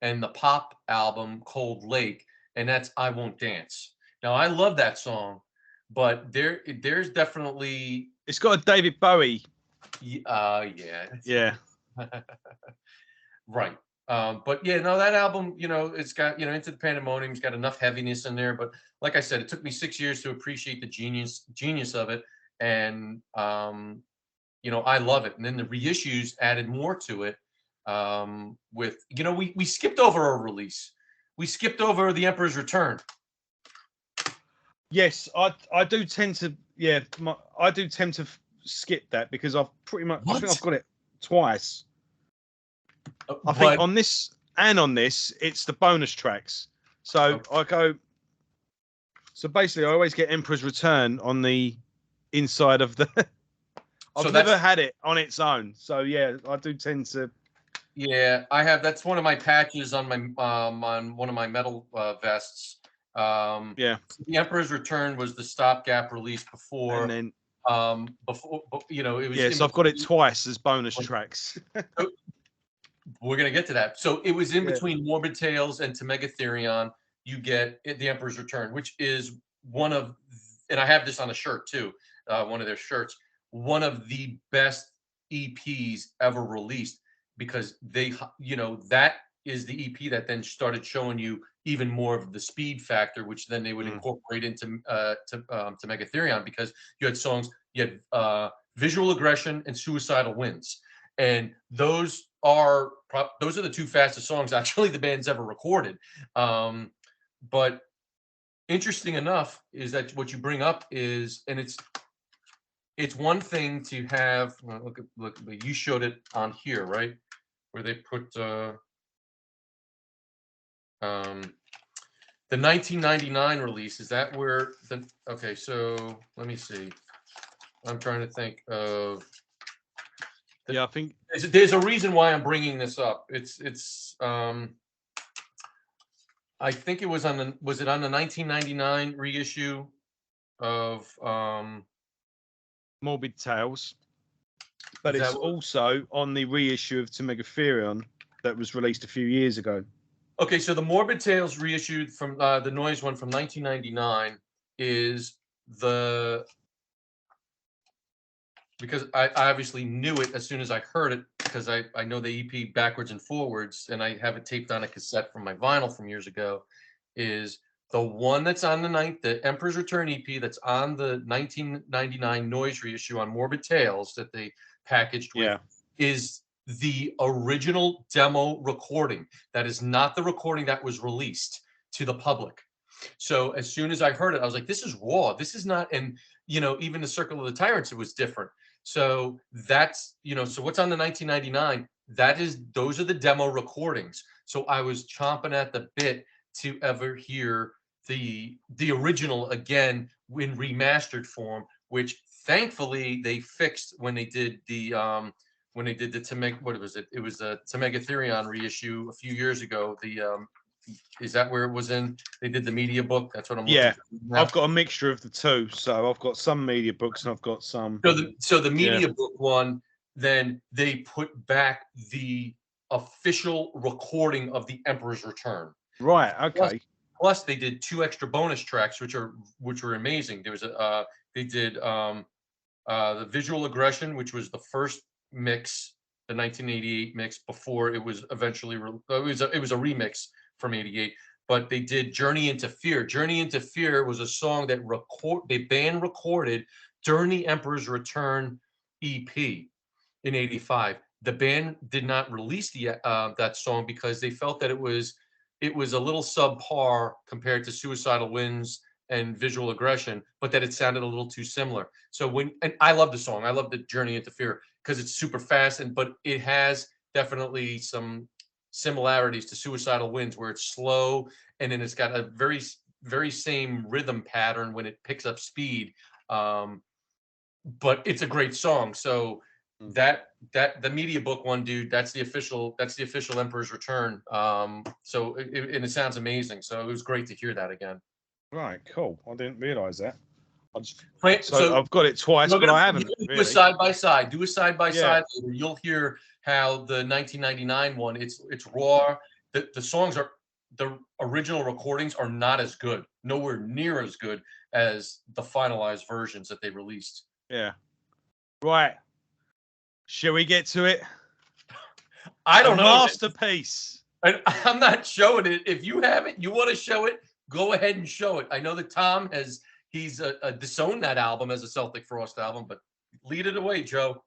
and the pop album Cold Lake, and that's I Won't Dance. Now I love that song, but there's definitely it's got a David Bowie. yeah. Yeah, Right. But yeah, no, that album, it's got, Into the Pandemonium's got enough heaviness in there. But like I said, it took me 6 years to appreciate the genius of it. And I love it. And then the reissues added more to it. With we skipped over a release. We skipped over The Emperor's Return. Yes, I do tend to. Yeah, I do tend to skip that because I've pretty much. I think I've got it twice. I think on this and on this, it's the bonus tracks. So I go. So basically, I always get Emperor's Return on the inside of the. I've never had it on its own. So yeah, I do tend to. Yeah, I have. That's one of my patches on my on one of my metal vests. Yeah. The Emperor's Return was the stopgap release before. And then it was. Yeah, so I've got it twice as bonus tracks. We're gonna get to that. So it was in between Morbid Tales and To Megatherion. You get The Emperor's Return, which is one of, and I have this on a shirt too, one of their shirts, one of the best EPs ever released, because they, that is the EP that then started showing you even more of the speed factor, which then they would incorporate into to Megatherion, because you had songs, you had Visual Aggression and Suicidal Winds, and those are the two fastest songs actually the band's ever recorded. But interesting enough is that what you bring up is, and it's one thing to have, look, you showed it on here, right? Where they put the 1999 release. Is that where okay, so let me see. I'm trying to think of. Yeah, I think there's a reason why I'm bringing this up. It's I think it was on the 1999 reissue of Morbid Tales, but it's also on the reissue of To Megatherion that was released a few years ago. Okay, so the Morbid Tales reissued from the Noise one from 1999 is because I obviously knew it as soon as I heard it, because I know the EP backwards and forwards, and I have it taped on a cassette from my vinyl from years ago, is the one that's on the Emperor's Return EP that's on the 1999 Noise reissue on Morbid Tales that they packaged with, is the original demo recording. That is not the recording that was released to the public. So as soon as I heard it, I was like, this is raw. This is not, and even the Circle of the Tyrants, it was different. So that's, so what's on the 1999, those are the demo recordings. So I was chomping at the bit to ever hear the original again in remastered form, which thankfully they fixed when they did the what was it? It was the To Megatherion reissue a few years ago. Is that where it was in? They did the media book. That's what I'm looking for. I've got a mixture of the two. So I've got some media books and I've got some. So the media book one, then they put back the official recording of The Emperor's Return. Right. Okay. Plus they did 2 extra bonus tracks, which were amazing. There was they did the Visual Aggression, which was the first mix, the 1988 mix, before it was eventually it was a remix from 88. But they did Journey into Fear. Journey into Fear was a song that the band recorded during the Emperor's Return EP in 85. The band did not release that song because they felt that it was a little subpar compared to Suicidal Winds and Visual Aggression, but that it sounded a little too similar. So and I love the song. I love the Journey into Fear because it's super fast, but it has definitely some similarities to Suicidal Winds, where it's slow and then it's got a very, very same rhythm pattern when it picks up speed. But it's a great song. So that the media book one, dude, that's the official Emperor's Return. So it sounds amazing. So it was great to hear that again. Right, cool. I didn't realize that. So I've got it twice, but I haven't. Do a side by side. Do a side by side. You'll hear how the 1999 one. It's raw. The songs are, the original recordings are not as good. Nowhere near as good as the finalized versions that they released. Yeah. Right. Shall we get to it? I don't know. Masterpiece. I'm not showing it. If you have it, you want to show it, go ahead and show it. I know that Tom he's disowned that album as a Celtic Frost album, but lead it away, Joe.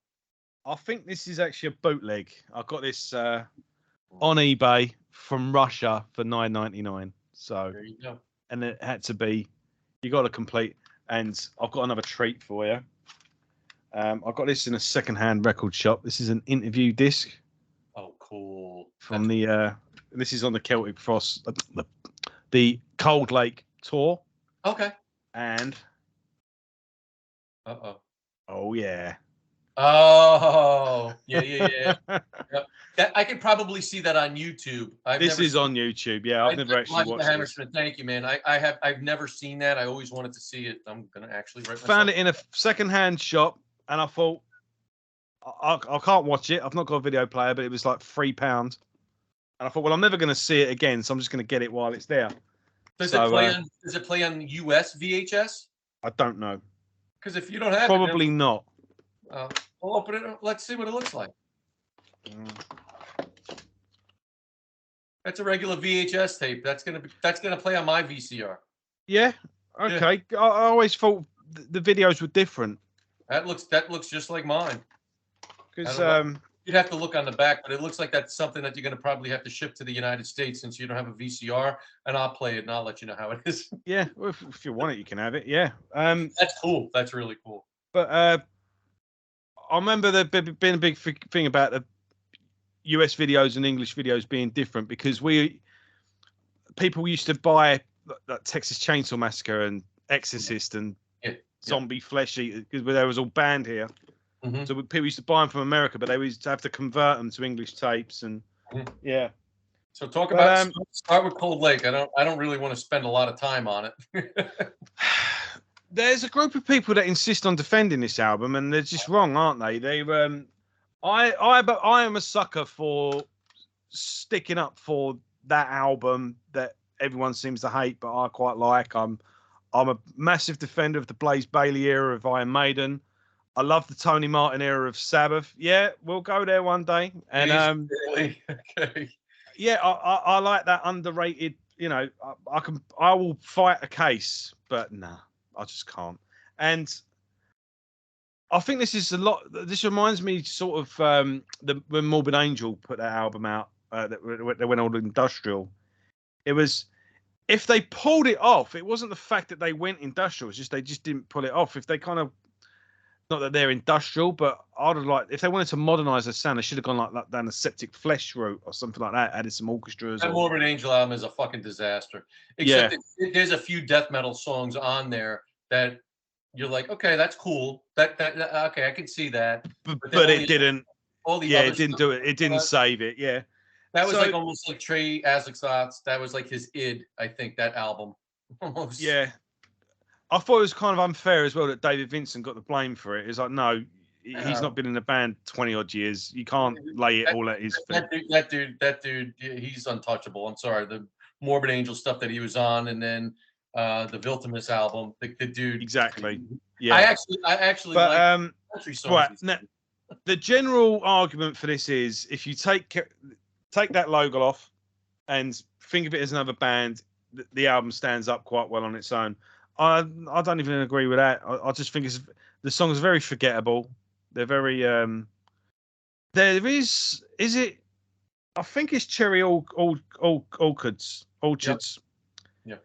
I think this is actually a bootleg. I got this on eBay from Russia for $9.99. So There you go. and it had to be. You got to complete. And I've got another treat for you. I got this in a second-hand record shop. This is an interview disc Oh, cool. from the. This is on the Celtic Frost, the Cold Lake tour. Okay. And oh yeah. Oh yeah. Yep. That I could probably see that on YouTube. This is on YouTube. Yeah, I've never actually watched the this. Hammersmith. Thank you, man. I've never seen that. I always wanted to see it. I'm gonna actually write Found it in a second-hand shop, and I thought I can't watch it. I've not got a video player, but it was like £3, and I thought, well, I'm never going to see it again, so I'm just going to get it while it's there. Does it play on US VHS? I don't know. Because if you don't have probably not. We'll open it. Let's see what it looks like. That's a regular VHS tape. That's gonna play on my VCR. Yeah. Okay. Yeah. I always thought the videos were different. That looks just like mine. Because you'd have to look on the back, but it looks like that's something that you're gonna probably have to ship to the United States since you don't have a VCR. And I'll play it and I'll let you know how it is. Yeah. Well, if you want it, you can have it. Yeah. That's cool. That's really cool. But I remember there being a big thing about the US videos and English videos being different because people used to buy like Texas Chainsaw Massacre and Exorcist and Zombie Flesh Eater because they was all banned here. Mm-hmm. So people used to buy them from America, but they used to have to convert them to English tapes and yeah. So start with Cold Lake. I don't really want to spend a lot of time on it. There's a group of people that insist on defending this album, and they're just wrong, aren't they? I am a sucker for sticking up for that album that everyone seems to hate, but I quite like. I'm a massive defender of the Blaze Bayley era of Iron Maiden. I love the Tony Martin era of Sabbath. Yeah, we'll go there one day. And really? Okay. Yeah, I like that underrated. You know, I will fight a case, but nah, I just can't. And I think this is a lot. This reminds me sort of when Morbid Angel put that album out that went all industrial. It was if they pulled it off, it wasn't the fact that they went industrial. It's just they just didn't pull it off. If they kind of not that they're industrial, but I'd have liked if they wanted to modernize their sound, they should have gone like down the Septic Flesh route or something like that. Added some orchestras. That Morbid Angel album is a fucking disaster. Except there's a few death metal songs on there that you're like, okay, that's cool. That okay, I can see that. But it didn't. It didn't do it. It didn't save it. Yeah. That was like almost like Trey Azek's. That was like his id. I think that album. Almost. Yeah. I thought it was kind of unfair as well that David Vincent got the blame for it. It's like, no, he's not been in the band 20 odd years. You can't lay it all at his feet. That dude, he's untouchable. I'm sorry. The Morbid Angel stuff that he was on, and then the Viltimus album, the dude. Exactly. Yeah. I actually like country songs. Right. Now, the general argument for this is if you take that logo off and think of it as another band, the album stands up quite well on its own. I don't even agree with that. I just think the songs are very forgettable. They're very there is it? I think it's Cherry Orchards. Yeah.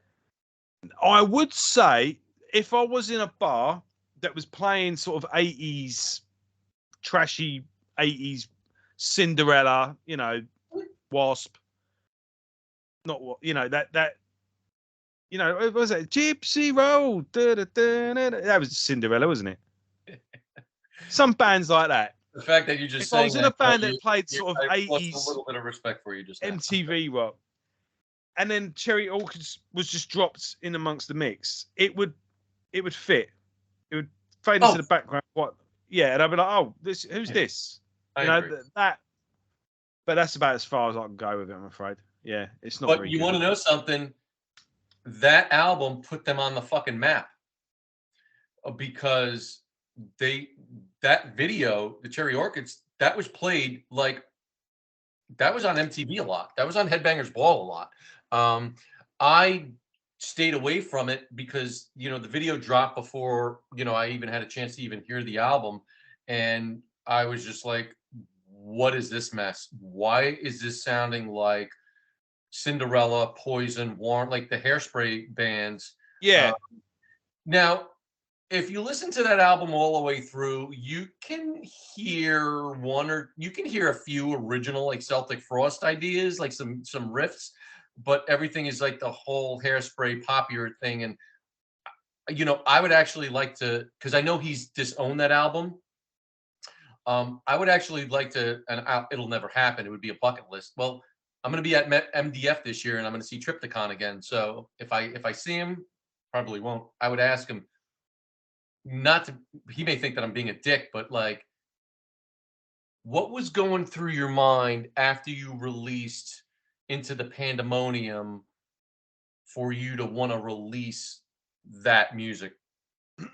I would say if I was in a bar that was playing sort of 80s trashy 80s Cinderella, Wasp, not what that. What was it? Gypsy Road. That was Cinderella, wasn't it? Some bands like that. The fact that you just if I was in a band that played sort of 80s, a little bit of respect for you just now. MTV rock, and then Cherry Orchards was just dropped in amongst the mix, it would fit. It would fade into the background. What? Yeah, and I'd be like, who's this? That. But that's about as far as I can go with it, I'm afraid. Yeah, it's not. But you want to know something? That album put them on the fucking map because that video, the Cherry Orchids, that was played that was on MTV a lot. That was on Headbangers Ball a lot. I stayed away from it because, the video dropped before, I even had a chance to even hear the album. And I was just like, what is this mess? Why is this sounding like Cinderella, Poison, Warren, like the Hairspray bands? Yeah. Now, if you listen to that album all the way through, you can hear you can hear a few original like Celtic Frost ideas, like some riffs, but everything is like the whole Hairspray popular thing. And I would actually like to, because I know he's disowned that album. I would actually like to, and it'll never happen. It would be a bucket list. Well, I'm going to be at MDF this year, and I'm going to see Triptychon again. So if I see him, probably won't. I would ask him not to. He may think that I'm being a dick, but like, what was going through your mind after you released Into the Pandemonium for you to want to release that music?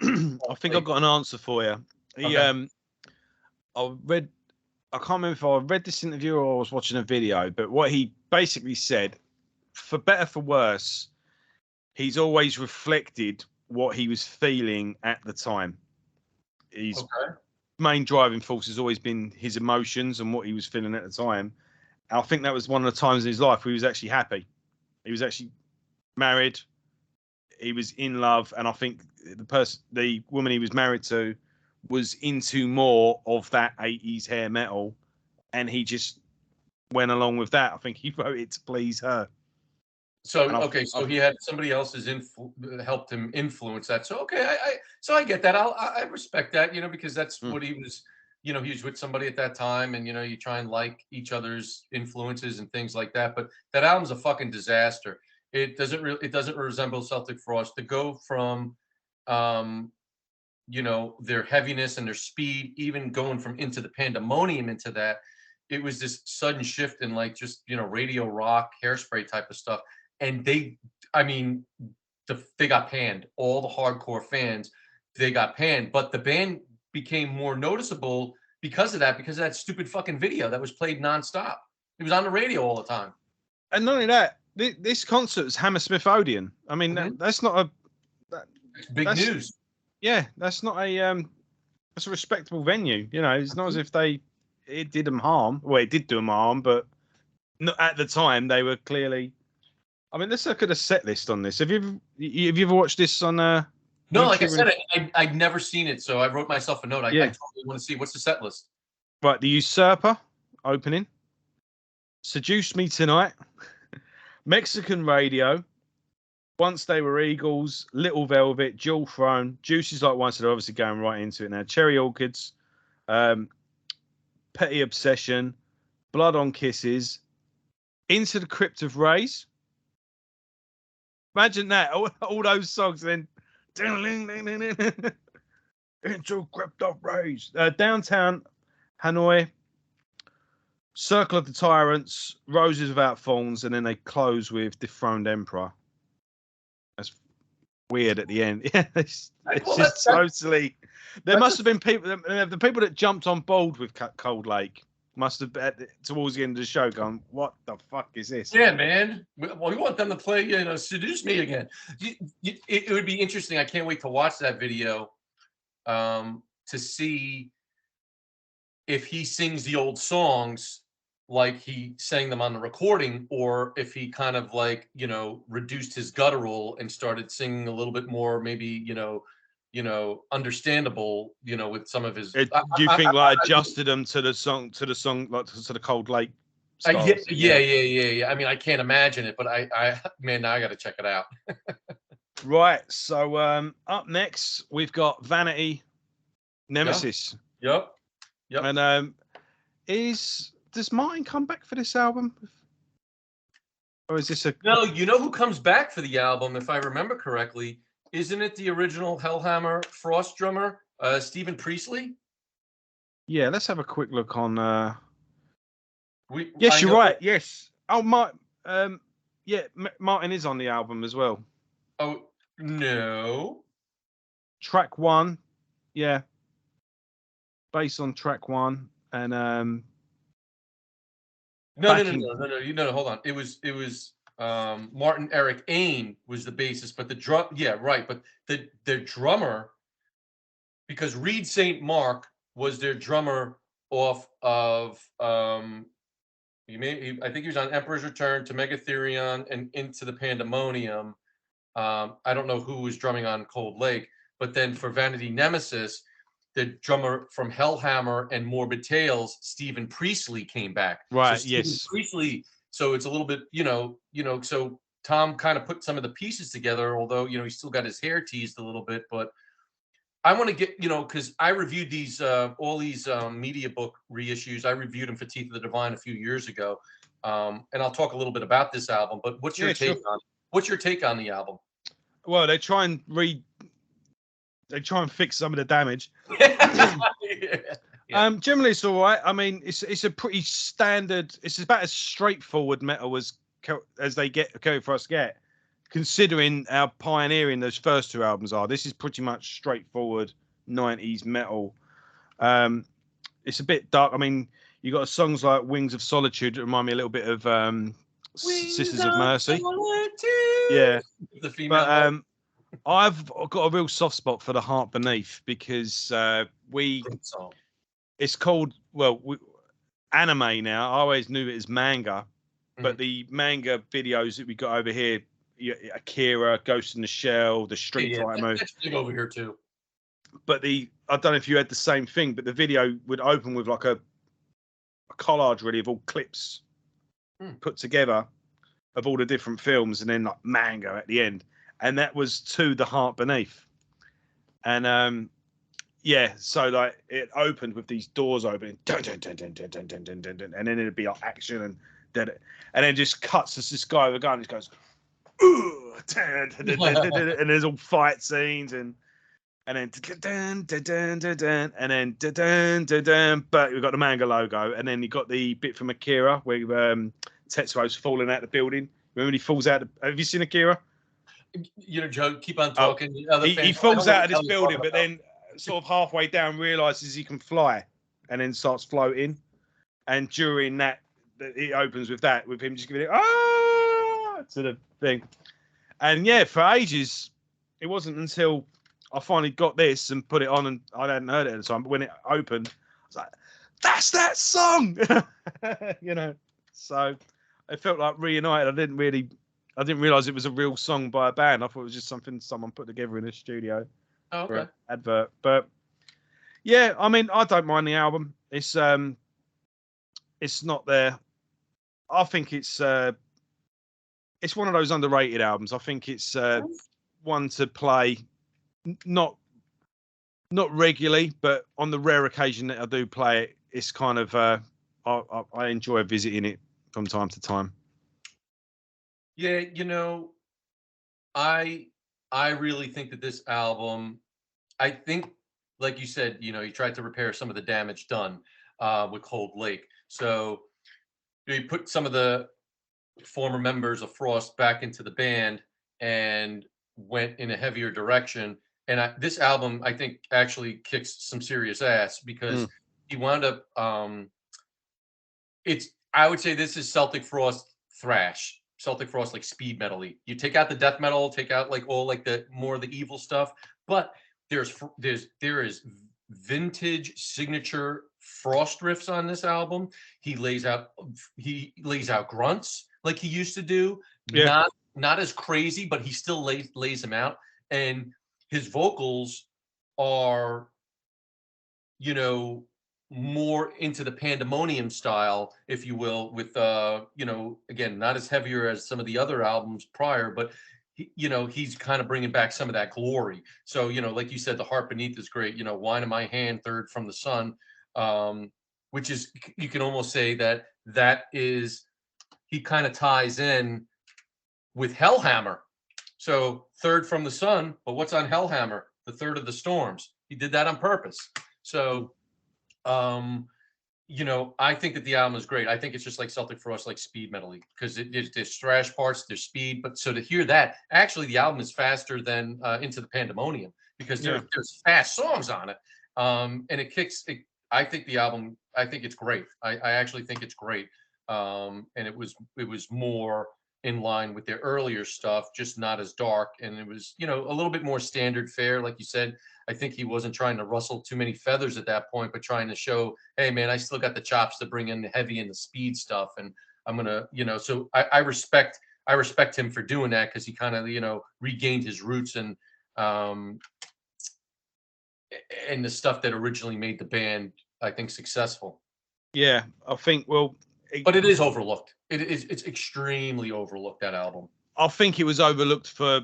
I think I've got an answer for you. Okay. I can't remember if I read this interview or I was watching a video, but what he basically said, for better for worse, he's always reflected what he was feeling at the time. His main driving force has always been his emotions and what he was feeling at the time. And I think that was one of the times in his life where he was actually happy. He was actually married. He was in love, and I think the woman he was married to, was into more of that 80s hair metal, and he just went along with that. I think he wrote it to please her. So so he had somebody else's helped him influence that. So I get that. I respect that, because that's what he was. He was with somebody at that time, and you try and like each other's influences and things like that. But that album's a fucking disaster. It doesn't resemble Celtic Frost. To go from their heaviness and their speed, even going from Into the Pandemonium into that, it was this sudden shift in like just radio rock, Hairspray type of stuff. And they got panned. All the hardcore fans, they got panned. But the band became more noticeable because of that stupid fucking video that was played nonstop. It was on the radio all the time. And not only that, this concert is Hammersmith Odeon. I mean, that's not it's big news. Yeah, that's not that's a respectable venue. It's not as if it did them harm. Well, it did do them harm, but not at the time. They were clearly. I mean, let's look at a set list on this. Have you ever watched this on? No, like I said, I'd never seen it, so I wrote myself a note. I totally want to see what's the set list. Right, The Usurper opening, Seduce Me Tonight, Mexican Radio, Once They Were Eagles, Little Velvet, Jewel Throne, Juicy's Like Wine, so they're obviously going right into it now. Cherry Orchids, Petty Obsession, Blood on Kisses, Into the Crypt of Rays. Imagine that, all those songs, and then Into Crypt of Rays. Downtown Hanoi, Circle of the Tyrants, Roses Without Thorns, and then they close with Dethroned Emperor. That's weird at the end. Yeah, it's just totally. There must have been people. The people that jumped on board with Cold Lake must have towards the end of the show gone, "What the fuck is this?" Yeah, man. Well, we want them to play, Seduce Me again. It would be interesting. I can't wait to watch that video to see if he sings the old songs like he sang them on the recording, or if he kind of like, reduced his guttural and started singing a little bit more, maybe, understandable, with some of his. Do you think adjusted them to the song, like to the Cold Lake? Yeah. I mean, I can't imagine it, but man, now I got to check it out. Right. So up next we've got Vanity, Nemesis. Yep. And does Martin come back for this album? Or is this No, who comes back for the album, if I remember correctly? Isn't it the original Hellhammer Frost drummer, Stephen Priestley? Yeah, let's have a quick look on. Yes, you're right. Yes. Oh, Martin. Martin is on the album as well. Oh no. Track 1, yeah. Based on track 1, and No, hold on. It was Martin Eric Ain was the bassist, but the drum, but the drummer, because Reed St. Mark was their drummer off of I think he was on Emperor's Return, to Megatherion, and Into the Pandemonium. I don't know who was drumming on Cold Lake, but then for Vanity Nemesis, the drummer from Hellhammer and Morbid Tales, Stephen Priestley, came back. Right. So Stephen Yes. Priestley. So it's a little bit, So Tom kind of put some of the pieces together, although he still got his hair teased a little bit. But I want to get, because I reviewed these all these media book reissues. I reviewed them for Teeth of the Divine a few years ago, and I'll talk a little bit about this album. But what's your take on? What's your take on the album? Well, they try and fix some of the damage. Generally it's all right. I mean, it's a pretty standard. It's about as straightforward metal as they get. Celtic Frost get, considering how pioneering those first two albums are. This is pretty much straightforward 90s metal. It's a bit dark. I mean, you got songs like Wings of Solitude that remind me a little bit of Sisters of Mercy. Yeah, the female. But I've got a real soft spot for The Heart Beneath, because it's called, anime now. I always knew it as manga, but the manga videos that we got over here, Akira, Ghost in the Shell, the Street Fighter movie. That's big over here too. But I don't know if you had the same thing, but the video would open with like a collage really of all clips put together of all the different films, and then like manga at the end. And that was to The Heart Beneath. And so like it opened with these doors opening, dun, dun, dun, dun, dun, dun, dun, dun, dun, dun, and then it'd be like action and then just cuts as this guy with a gun just goes, ooh, dun, dun, dun, dun, dun, dun, and there's all fight scenes and then dun, dun, dun, dun, dun, and then dun, dun, dun, but we've got the manga logo, and then you got the bit from Akira where Tetsuo's falling out the building. Remember when he falls out? Have you seen Akira? Joe, keep on talking. He falls out of this building, but then sort of halfway down realizes he can fly, and then starts floating. And during that, it opens with him just giving it to the thing. And yeah, for ages, it wasn't until I finally got this and put it on, and I hadn't heard it at the time. But when it opened, I was like, "That's that song," So it felt like reunited. I didn't realize it was a real song by a band. I thought it was just something someone put together in a studio for an advert. But yeah, I mean, I don't mind the album. It's not there. I think it's one of those underrated albums. I think it's one to play, not regularly, but on the rare occasion that I do play it, it's kind of I enjoy visiting it from time to time. Yeah, I really think that this album, I think, like you said, he tried to repair some of the damage done with Cold Lake. So he put some of the former members of Frost back into the band and went in a heavier direction. And this album, I think, actually kicks some serious ass, because he wound up. I would say this is Celtic Frost thrash. Celtic Frost, like speed metal-y. You take out the death metal, take out like all like the more of the evil stuff, but there is vintage signature Frost riffs on this album. He lays out grunts like he used to do. Yeah. Not as crazy, but he still lays them out. And his vocals are, more into the Pandemonium style, if you will, with again, not as heavier as some of the other albums prior, but he's kind of bringing back some of that glory. So like you said, The Heart Beneath is great. Wine in My Hand, Third from the Sun, which is, you can almost say that is, he kind of ties in with Hellhammer. So Third from the Sun, but what's on Hellhammer? The Third of the Storms. He did that on purpose. So I think that the album is great. I think it's just like Celtic Frost, like speed metal-y, because there's thrash parts, there's speed. But so to hear that, actually the album is faster than Into the Pandemonium, because there's fast songs on it. And it kicks. I think it's great. I actually think it's great. And it was more in line with their earlier stuff, just not as dark. And it was, you know, a little bit more standard fare. Like you said, I think he wasn't trying to rustle too many feathers at that point, but trying to show, hey, man, I still got the chops to bring in the heavy and the speed stuff. And I'm going to, you know, so I respect him for doing that, because he kind of, you know, regained his roots um, and the stuff that originally made the band, I think, successful. Yeah, I think, well, but it is overlooked. It's extremely overlooked, that album. I think it was overlooked for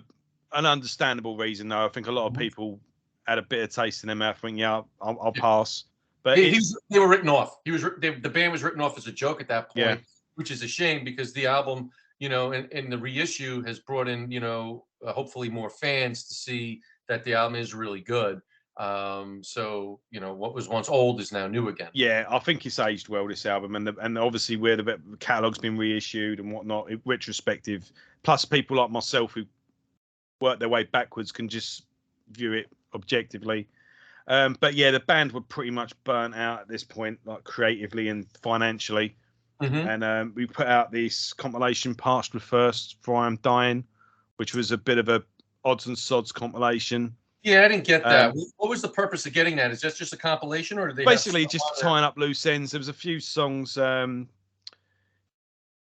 an understandable reason, though. I think a lot of people had a bit of taste in their mouth. Think, yeah, I'll pass. But they were written off. The band was written off as a joke at that point, yeah. Which is a shame, because the album, you know, and the reissue has brought in, you know, hopefully more fans to see that the album is really good. So, you know, what was once old is now new again. Yeah, I think it's aged well, this album, and obviously where the catalog's been reissued and whatnot, retrospective. Plus, people like myself who work their way backwards can just view it objectively. But yeah, the band were pretty much burnt out at this point, like creatively and financially. And we put out this compilation, Parched with Thirst, For I Am Dying, which was a bit of a odds and sods compilation. Yeah, I didn't get that. What was the purpose of getting that? Is that just a compilation, or did they basically just tying up loose ends? There was a few songs, a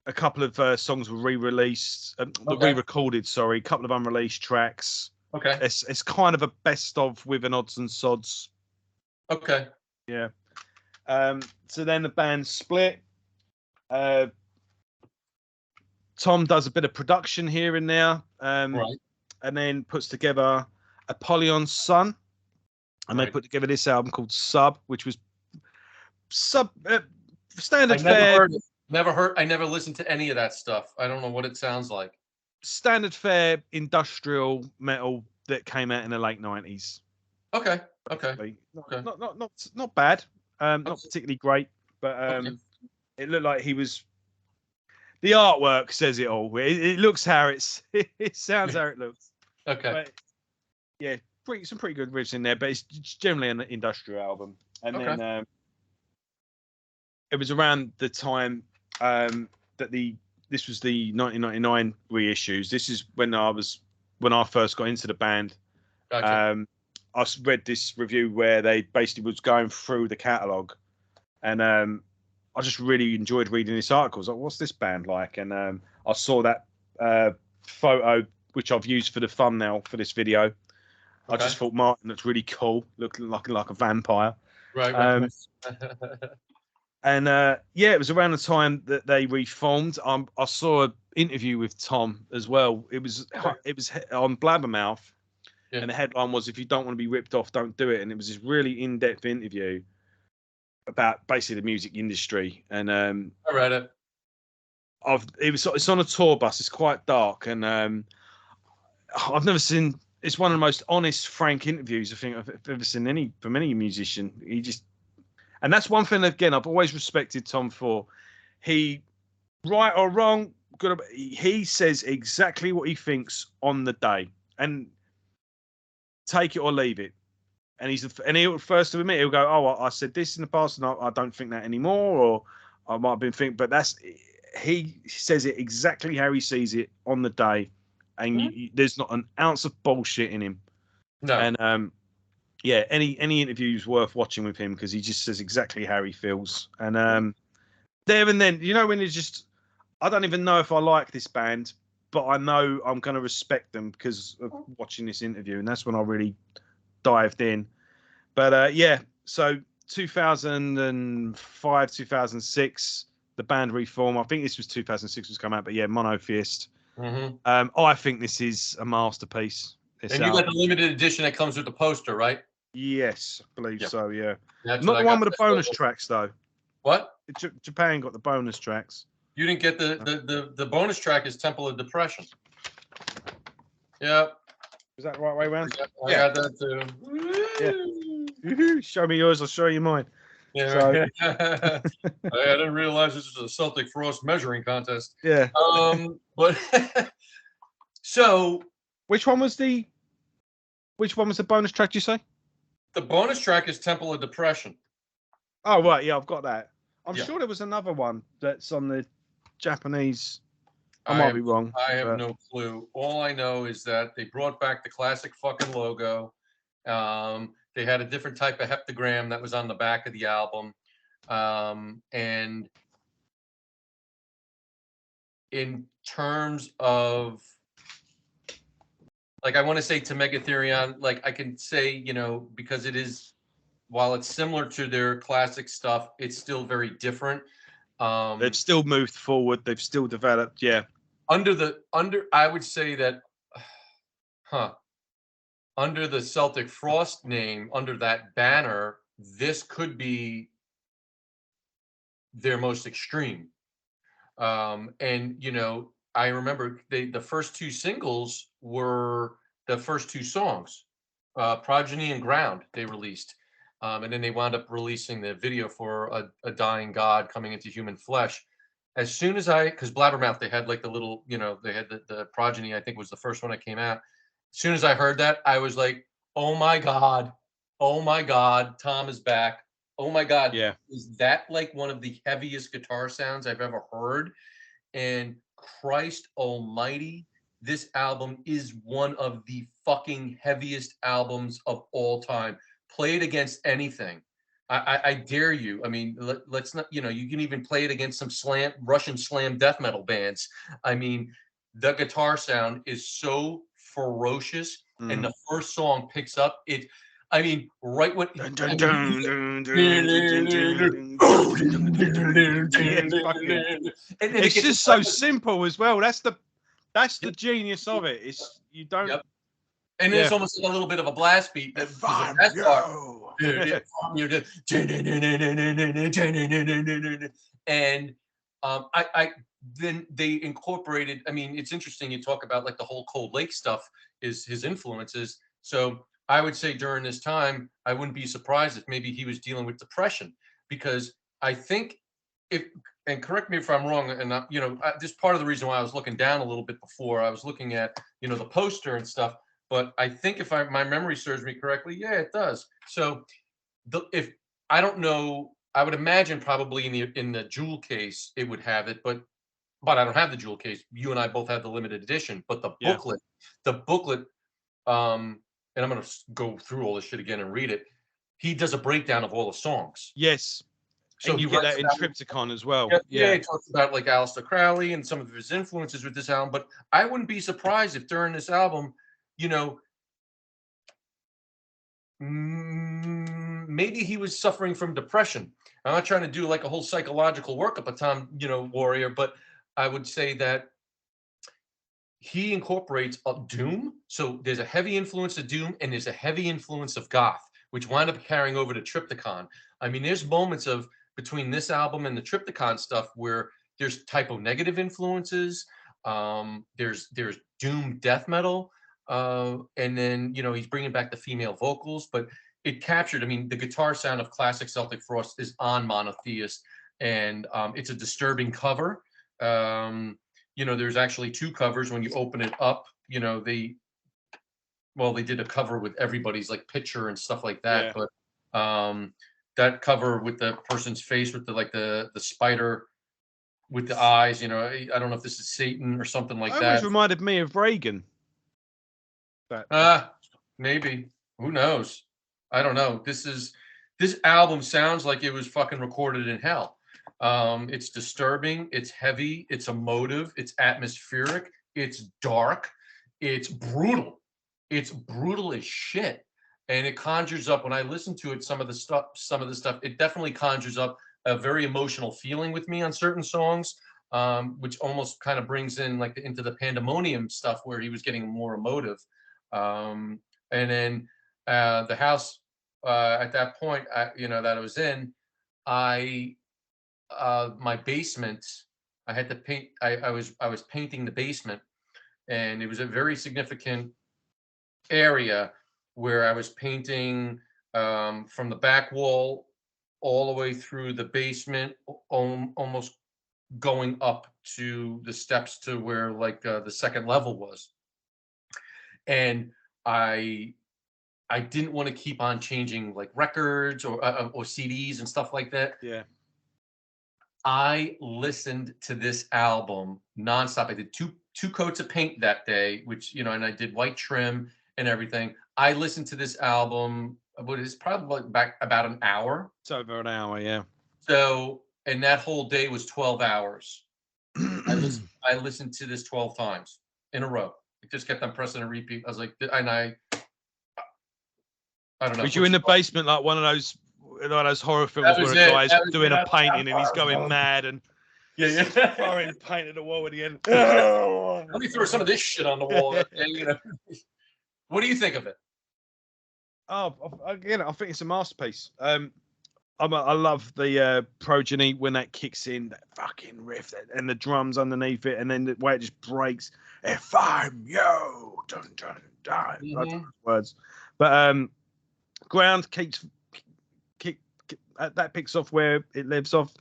couple of songs were re-released, re-recorded. Sorry, a couple of unreleased tracks. Okay, it's kind of a best of with an odds and sods. Okay. Yeah. So then the band split. Tom does a bit of production here and there, right, and then puts together Apollyon's Son, and they put together this album called Sub, which was standard fare. I never listened to any of that stuff. I don't know what it sounds like. Standard fare industrial metal that came out in the late 90s. Okay. Not bad. Not particularly great, but it looked like he was. The artwork says it all. It looks how it sounds how it looks. Okay. But yeah, some pretty good riffs in there, but it's generally an industrial album. And then it was around the time that this was the 1999 reissues. This is when I first got into the band. Gotcha. I read this review where they basically was going through the catalogue, and I just really enjoyed reading this article. I was like, what's this band like? And I saw that photo, which I've used for the thumbnail for this video. I just thought Martin looked really cool, looking like a vampire. Right. And yeah, it was around the time that they reformed. I saw an interview with Tom as well. It was on Blabbermouth, and the headline was, "If you don't want to be ripped off, don't do it." And it was this really in-depth interview about basically the music industry. And I read it. It's on a tour bus. It's quite dark, and I've never seen. It's one of the most honest, frank interviews I think I've ever seen from any musician. And that's one thing, again, I've always respected Tom for. He, right or wrong, he says exactly what he thinks on the day, and take it or leave it. And he'll first to admit, he'll go, "Oh, I said this in the past, and I don't think that anymore," or I might have been thinking. But he says it exactly how he sees it on the day, and there's not an ounce of bullshit in him. No. And yeah, any interview is worth watching with him, because he just says exactly how he feels. And there and then, when it's just, I don't even know if I like this band, but I know I'm going to respect them because of watching this interview, and that's when I really dived in. But yeah, so 2005, 2006, the band reform. I think this was 2006 was come out, but yeah, Monotheist. I think this is a masterpiece. And you got the limited edition that comes with the poster, right? Yes, I believe so. Yeah, that's not the one with the bonus tracks though. What? Japan got the bonus tracks. You didn't get the bonus track is Temple of Depression. Yeah. Is that the right way around? I got that too. Yeah. Show me yours, I'll show you mine. Yeah. So. I didn't realize this was a Celtic Frost measuring contest. Yeah. But so which one was the bonus track, you say? The bonus track is Temple of Depression. Oh, right. Yeah, I've got that. I'm sure there was another one that's on the Japanese. I might be wrong. I have but no clue. All I know is that they brought back the classic fucking logo. They had a different type of heptagram that was on the back of the album. And in terms of, like, I want to say to Megatherion, like I can say, you know, because it is, while it's similar to their classic stuff, it's still very different. They've still moved forward. They've still developed. Yeah. I would say that, under the Celtic Frost name, under that banner, this could be their most extreme. And you know, I remember the first two singles were the first two songs, Progeny and Ground, they released. And then they wound up releasing the video for a dying god coming into human flesh. As soon as because Blabbermouth, they had like the little, you know, they had the Progeny, I think was the first one that came out. As soon as I heard that, I was like, oh my God, Tom is back. Oh my God, Yeah. is that like one of the heaviest guitar sounds I've ever heard? And Christ almighty, this album is one of the fucking heaviest albums of all time. Play it against anything. I dare you. I mean, let's not, you know, you can even play it against some Russian slam death metal bands. I mean, the guitar sound is so ferocious, and the first song picks up it. I mean, right when It's just so simple as well. That's the genius of it. It's you don't. Yep. And it's almost like a little bit of a blast beat. And I then they incorporated. I mean, it's interesting. You talk about like the whole Cold Lake stuff is his influences. So I would say during this time, I wouldn't be surprised if maybe he was dealing with depression, because I think and correct me if I'm wrong, and you know, this part of the reason why I was looking down a little bit before, I was looking at, you know, the poster and stuff. But I think if my memory serves me correctly, yeah, it does. So if I don't know, I would imagine probably in the jewel case it would have it, but I don't have the jewel case. You and I both have the limited edition, but the booklet, and I'm gonna go through all this shit again and read it. He does a breakdown of all the songs. Yes. So and you get that in Triptychon as well. Yeah, he talks about like Aleister Crowley and some of his influences with this album. But I wouldn't be surprised if during this album, you know, maybe he was suffering from depression. I'm not trying to do like a whole psychological workup of Tom, you know, Warrior, but I would say that he incorporates doom. So there's a heavy influence of doom and there's a heavy influence of goth, which wind up carrying over to Triptychon. I mean, there's moments of between this album and the Triptychon stuff where there's typo negative influences. There's doom death metal. And then, you know, he's bringing back the female vocals, but it captured, I mean, the guitar sound of classic Celtic Frost is on Monotheist, and it's a disturbing cover. You know, there's actually two covers when you open it up. You know, they did a cover with everybody's like picture and stuff like that, but that cover with the person's face with the spider with the eyes, you know, I don't know if this is Satan or something like that. Always reminded me of Reagan. Maybe. Who knows? I don't know. This album sounds like it was fucking recorded in hell. It's disturbing, it's heavy, it's emotive, it's atmospheric, it's dark, it's brutal. It's brutal as shit. And it conjures up, when I listen to it, some of the stuff, it definitely conjures up a very emotional feeling with me on certain songs, which almost kind of brings in like into the Pandemonium stuff where he was getting more emotive. And then the house at that point, you know, that I was in, my basement, I had to paint. I was painting the basement, and it was a very significant area where I was painting from the back wall all the way through the basement, almost going up to the steps to where like the second level was. And I didn't want to keep on changing like records or CDs and stuff like that. Yeah. I listened to this album nonstop. I did two coats of paint that day, which, and I did white trim and everything. I listened to this album, what is probably back about an hour. It's over an hour, yeah. So, and that whole day was 12 hours. I listened to this 12 times in a row. It just kept on pressing and repeat. I was like, and I don't know. Was you in the basement like one of those horror films where a it. guy's doing a painting and he's going mad and throwing paint at the wall at the end? Let me throw some of this shit on the wall. What do you think of it? Oh, again, I think it's a masterpiece. I love the progeny when that kicks in, that fucking riff, and the drums underneath it, and then the way it just breaks. If I'm you, dun dun dun. Mm-hmm. Words, but ground that picks off where it lives off.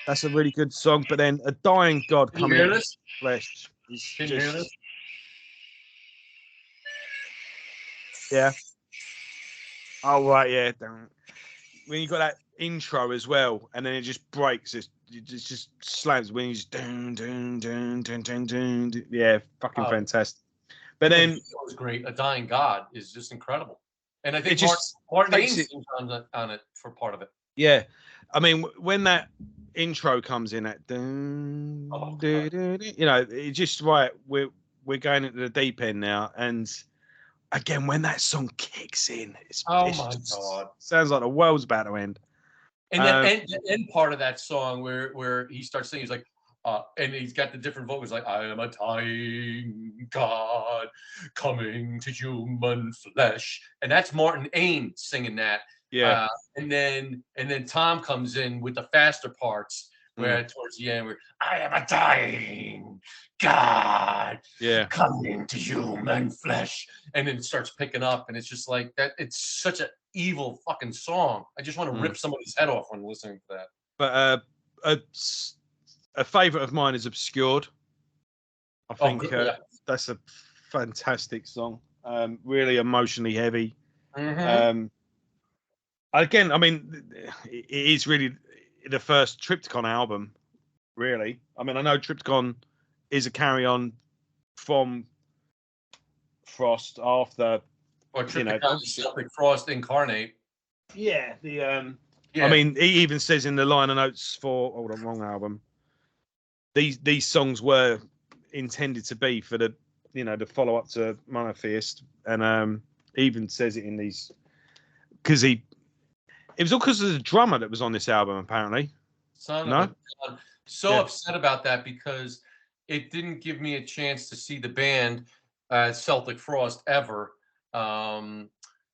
That's a really good song. But then a dying god coming in flesh. Can you hear this? Yeah. Oh right, yeah. When you got that intro as well, and then it just breaks, it just slams when you just dun dun dun dun dun dun. Yeah, fucking fantastic. But then it was great. A Dying God is just incredible, and I think Martin Ains sings on it for part of it. Yeah, I mean when that intro comes in, that dun, dun, dun, dun, it's just right. We're going into the deep end now, and again, when that song kicks in, my God, sounds like the world's about to end. And then the end part of that song where he starts singing, he's like, and he's got the different vocals, like, I am a dying God coming to human flesh. And that's Martin Ains singing that. Yeah. And then Tom comes in with the faster parts where towards the end, where I am a dying God coming to human flesh. And then it starts picking up, and it's just like that. It's such an evil fucking song. I just want to rip somebody's head off when listening to that. But a favorite of mine is Obscured. I think that's a fantastic song. Really emotionally heavy. Mm-hmm. Again, I mean, it is really the first Triptykon album. Really, I mean, I know Triptykon is a carry-on from Frost after. Or Triptykon, Celtic Frost incarnate. Yeah, I mean, he even says in the liner notes for wrong album. These songs were intended to be for the the follow up to Monotheist, and he even says it in these because it was all because of the drummer that was on this album apparently. Upset about that because it didn't give me a chance to see the band Celtic Frost ever, and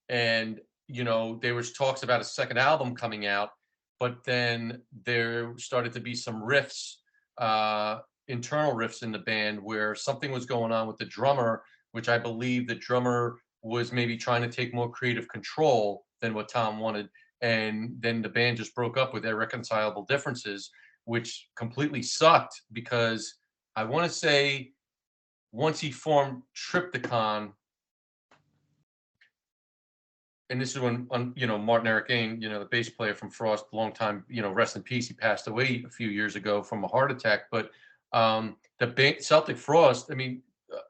there was talks about a second album coming out, but then there started to be some riffs. Internal riffs in the band where something was going on with the drummer, which I believe the drummer was maybe trying to take more creative control than what Tom wanted. And then the band just broke up with irreconcilable differences, which completely sucked because I want to say once he formed Triptykon, and this is when, Martin Eric Ain, the bass player from Frost, long time, rest in peace. He passed away a few years ago from a heart attack. But the band Celtic Frost, I mean,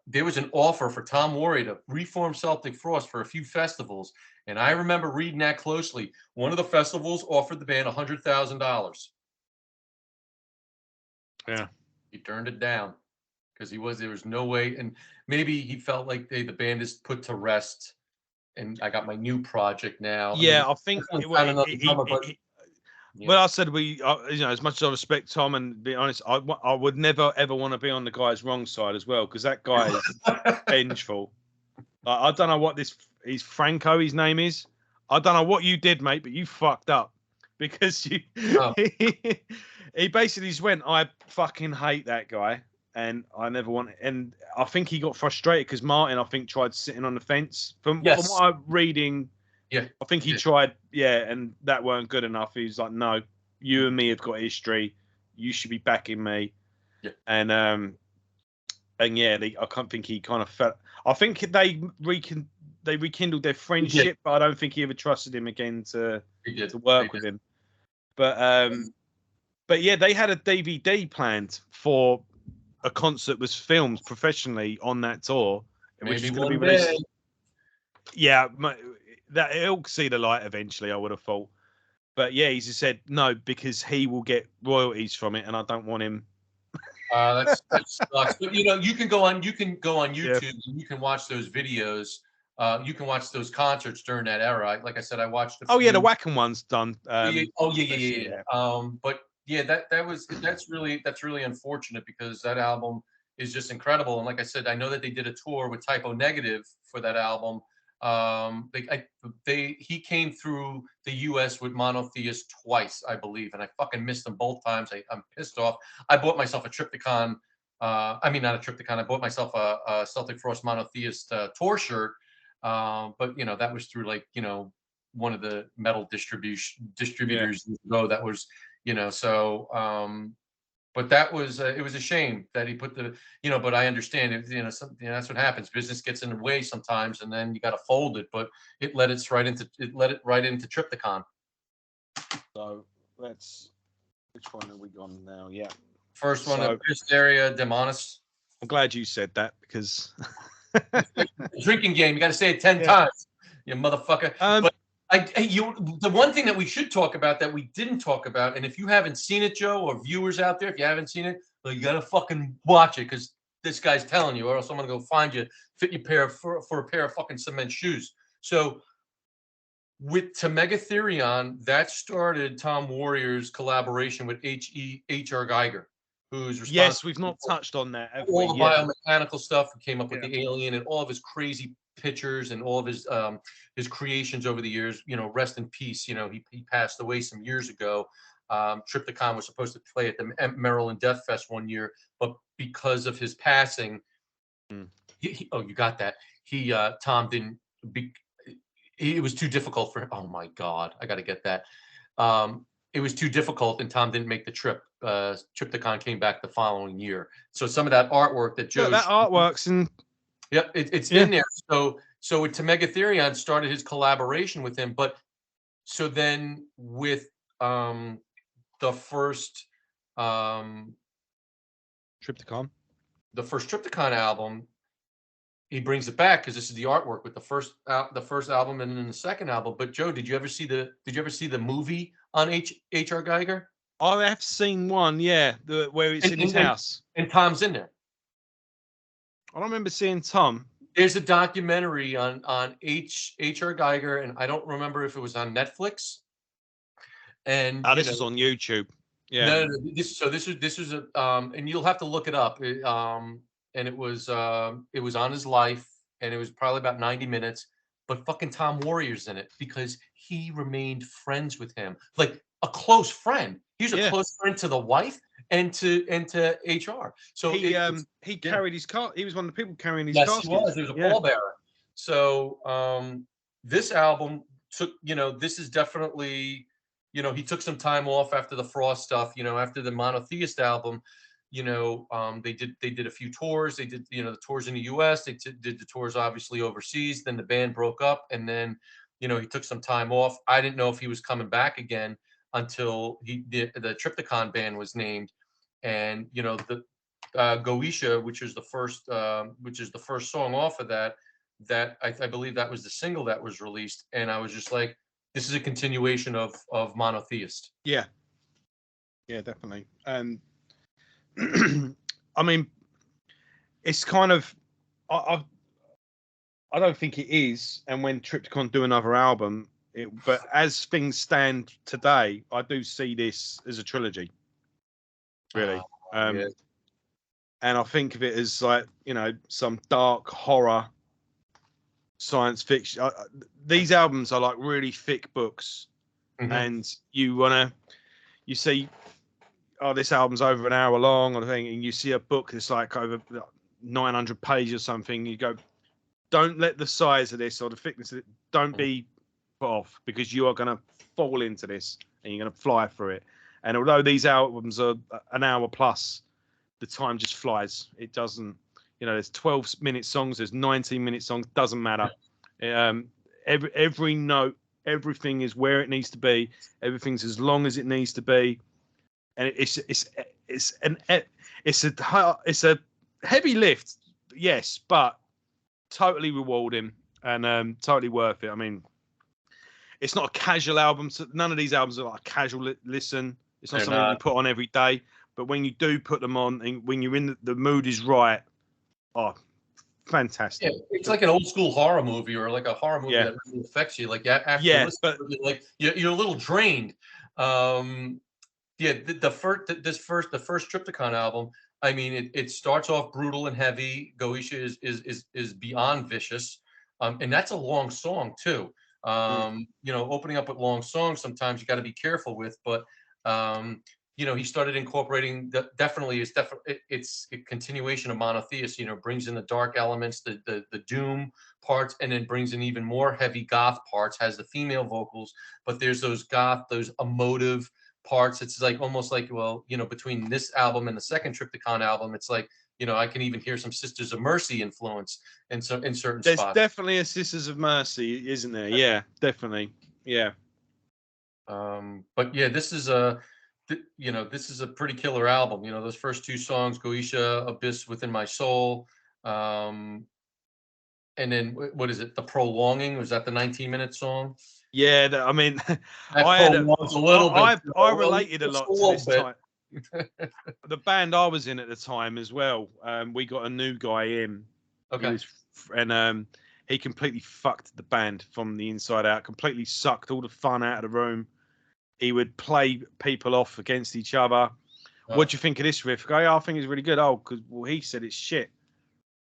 there was an offer for Tom Warrior to reform Celtic Frost for a few festivals. And I remember reading that closely. One of the festivals offered the band $100,000. Yeah. He turned it down because there was no way. And maybe he felt like the band is put to rest. And I got my new project now. Yeah, I think. Well, I said as much as I respect Tom and be honest, I would never ever want to be on the guy's wrong side as well because that guy is vengeful. I don't know what he's Franco. His name is. I don't know what you did, mate, but you fucked up because he basically just went. I fucking hate that guy. And I never want, and I think he got frustrated because Martin, I think, tried sitting on the fence. From what I'm reading, I think he tried, and that weren't good enough. He was like, "No, you and me have got history. You should be backing me." Yeah. And I can't think he kind of felt. I think they rekindled their friendship, but I don't think he ever trusted him again to work with him. But But yeah, they had a DVD planned for a concert was filmed professionally on that tour, which Maybe was going to be one released. day. Yeah, that it'll see the light eventually, I would have thought. But yeah, he just said no because he will get royalties from it, and I don't want him. That sucks. But you can go on Yeah. YouTube and you can watch those videos. You can watch those concerts during that era. Like I said, I watched a Oh yeah, the few. Wacom one's done. Oh yeah. But yeah, that's really unfortunate because that album is just incredible. And like I said, I know that they did a tour with Typo Negative for that album. He came through the U.S. with Monotheist twice, I believe, and I fucking missed them both times. I'm pissed off. I bought myself a Triptychon. I mean, not a Triptychon. I bought myself a Celtic Frost Monotheist tour shirt. But that was through one of the metal distributors that was but that was it was a shame that he put but I understand it, that's what happens. Business gets in the way sometimes and then you got to fold it, but it led it right into Triptychon. So which one have we gone now? Yeah, first one, Hysteria Demonis. I'm glad you said that because drinking game, you got to say it 10 times, you motherfucker. But the one thing that we should talk about that we didn't talk about, and if you haven't seen it, Joe, or viewers out there, if you haven't seen it, well, you gotta fucking watch it because this guy's telling you, or else I'm gonna go find you, fit your for a pair of fucking cement shoes. So with Megatherion, that started Tom Warrior's collaboration with H.R. Geiger, who's responsible. Yes, we've not touched on that. All the biomechanical stuff who came up with the alien and all of his crazy pictures and all of his creations over the years. Rest in peace. He passed away some years ago. Triptychon was supposed to play at the Maryland Death Fest one year, but because of his passing, you got that. Tom didn't. It was too difficult for him. Oh my God, I got to get that. It was too difficult, and Tom didn't make the trip. Triptychon came back the following year. So some of that artwork that Joe, that artwork's in. Yep, it's in there. So with Megatherion started his collaboration with him, but so then with the first Triptychon album, he brings it back because this is the artwork with the first album and then the second album. But Joe, did you ever see the movie on H.R. Geiger? I have seen one, yeah, where it's in his house. And Tom's in there. I don't remember seeing Tom. There's a documentary on H.R. Geiger, and I don't remember if it was on Netflix. And this is on YouTube. Yeah. No, this was a and you'll have to look it up. And it was on his life, and it was probably about 90 minutes. But fucking Tom Warrior's in it because he remained friends with him, like a close friend. He was a close friend to the wife and to HR. So he carried his car. He was one of the people carrying his yes, casket. He was. He was a pallbearer. So this album took. This is definitely. He took some time off after the Frost stuff. After the Monotheist album. They did a few tours. They did the tours in the U.S. They did the tours obviously overseas. Then the band broke up, and then he took some time off. I didn't know if he was coming back again until the Triptychon band was named, and the Goetia, which is the first song off of that I believe that was the single that was released, and I was just like, this is a continuation of Monotheist. Yeah, definitely. I mean, it's kind of I don't think it is. And when Triptychon do another album, but as things stand today, I do see this as a trilogy. Really, and I think of it as like some dark horror, science fiction. These albums are like really thick books, and you see. Oh, this album's over an hour long or thing, and you see a book that's like over 900 pages or something. You go, don't let the size of this or the thickness of it, don't be put off, because you are going to fall into this and you're going to fly through it. And although these albums are an hour plus, the time just flies. It doesn't, there's 12-minute songs, there's 19-minute songs, doesn't matter. Every note, everything is where it needs to be. Everything's as long as it needs to be. and it's a heavy lift, yes, but totally rewarding and totally worth it. I mean, it's not a casual album. So none of these albums are like a casual listen. It's not something you put on every day. But when you do put them on, and when you're in the mood is right, oh, fantastic! Yeah, it's like an old school horror movie or like a horror movie that really affects you. Like after you listen to it, like you're a little drained. The first Triptykon album. I mean, it starts off brutal and heavy. Goetia is beyond vicious, and that's a long song too. You know, opening up with long songs sometimes you got to be careful with, but you know, he started incorporating it's a continuation of Monotheist. You know, brings in the dark elements, the doom parts, and then brings in even more heavy goth parts. Has the female vocals, but there's those emotive parts. It's like almost like, well, you know, between this album and the second Triptykon album, it's like, you know, I can even hear some Sisters of Mercy influence in certain spots. There's definitely a Sisters of Mercy, isn't there? Yeah, definitely. Yeah. But yeah, this is a pretty killer album. You know, those first two songs, Goetia, Abyss Within My Soul, and then what is it? The Prolonging, was that the 19-minute song? Yeah, I mean, I related a lot to this time. The band I was in at the time as well. We got a new guy in. Okay. He completely fucked the band from the inside out. Completely sucked all the fun out of the room. He would play people off against each other. Oh. What do you think of this riff? I think it's really good. Oh, because he said it's shit.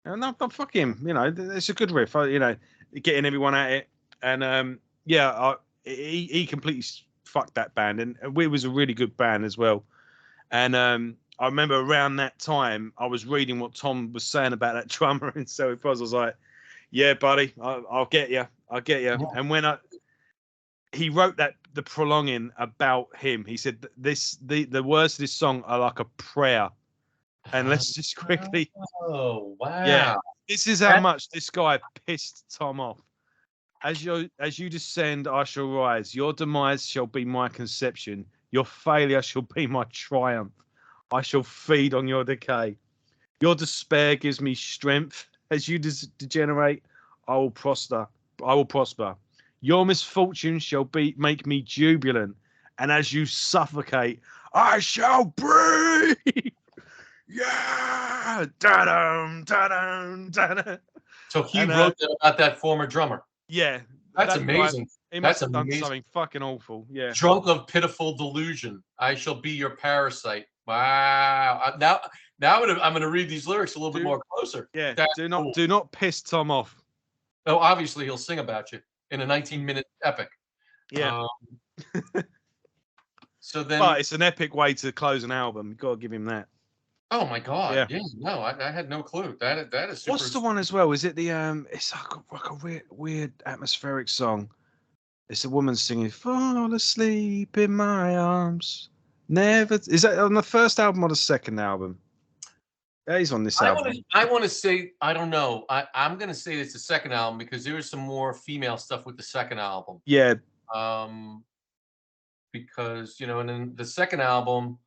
And no, fuck him. You know, it's a good riff. You know, getting everyone at it. And he completely fucked that band, and it was a really good band as well. And I remember around that time, I was reading what Tom was saying about that drummer, and so it was. I was like, "Yeah, buddy, I'll get you. I'll get you." Yeah. And when he wrote the Prolonging about him, he said the words of this song are like a prayer. And let's just quickly. Oh wow! Yeah, this is how much this guy pissed Tom off. As you descend, I shall rise. Your demise shall be my conception. Your failure shall be my triumph. I shall feed on your decay. Your despair gives me strength. As you degenerate, I will prosper. Your misfortune shall make me jubilant. And as you suffocate, I shall breathe. Yeah. Da-dum, da-dum, da-dum. So he wrote that about that former drummer. Yeah. That's amazing. He must have done something fucking awful. Yeah. Drunk of pitiful delusion, I shall be your parasite. Wow. Now I'm going to read these lyrics a little bit more closer. Yeah. Do not piss Tom off. Oh, obviously he'll sing about you in a 19-minute epic. Yeah. So then, but it's an epic way to close an album. You've got to give him that. Oh my God! Yeah, no, I had no clue. That is super. What's the one as well? Is it the It's like a weird atmospheric song. It's a woman singing "Fall asleep in my arms." Never. Is that on the first album or the second album? Yeah, he's on this album. I want to say I don't know. I'm going to say it's the second album because there was some more female stuff with the second album. Yeah. Because you know, and then the second album.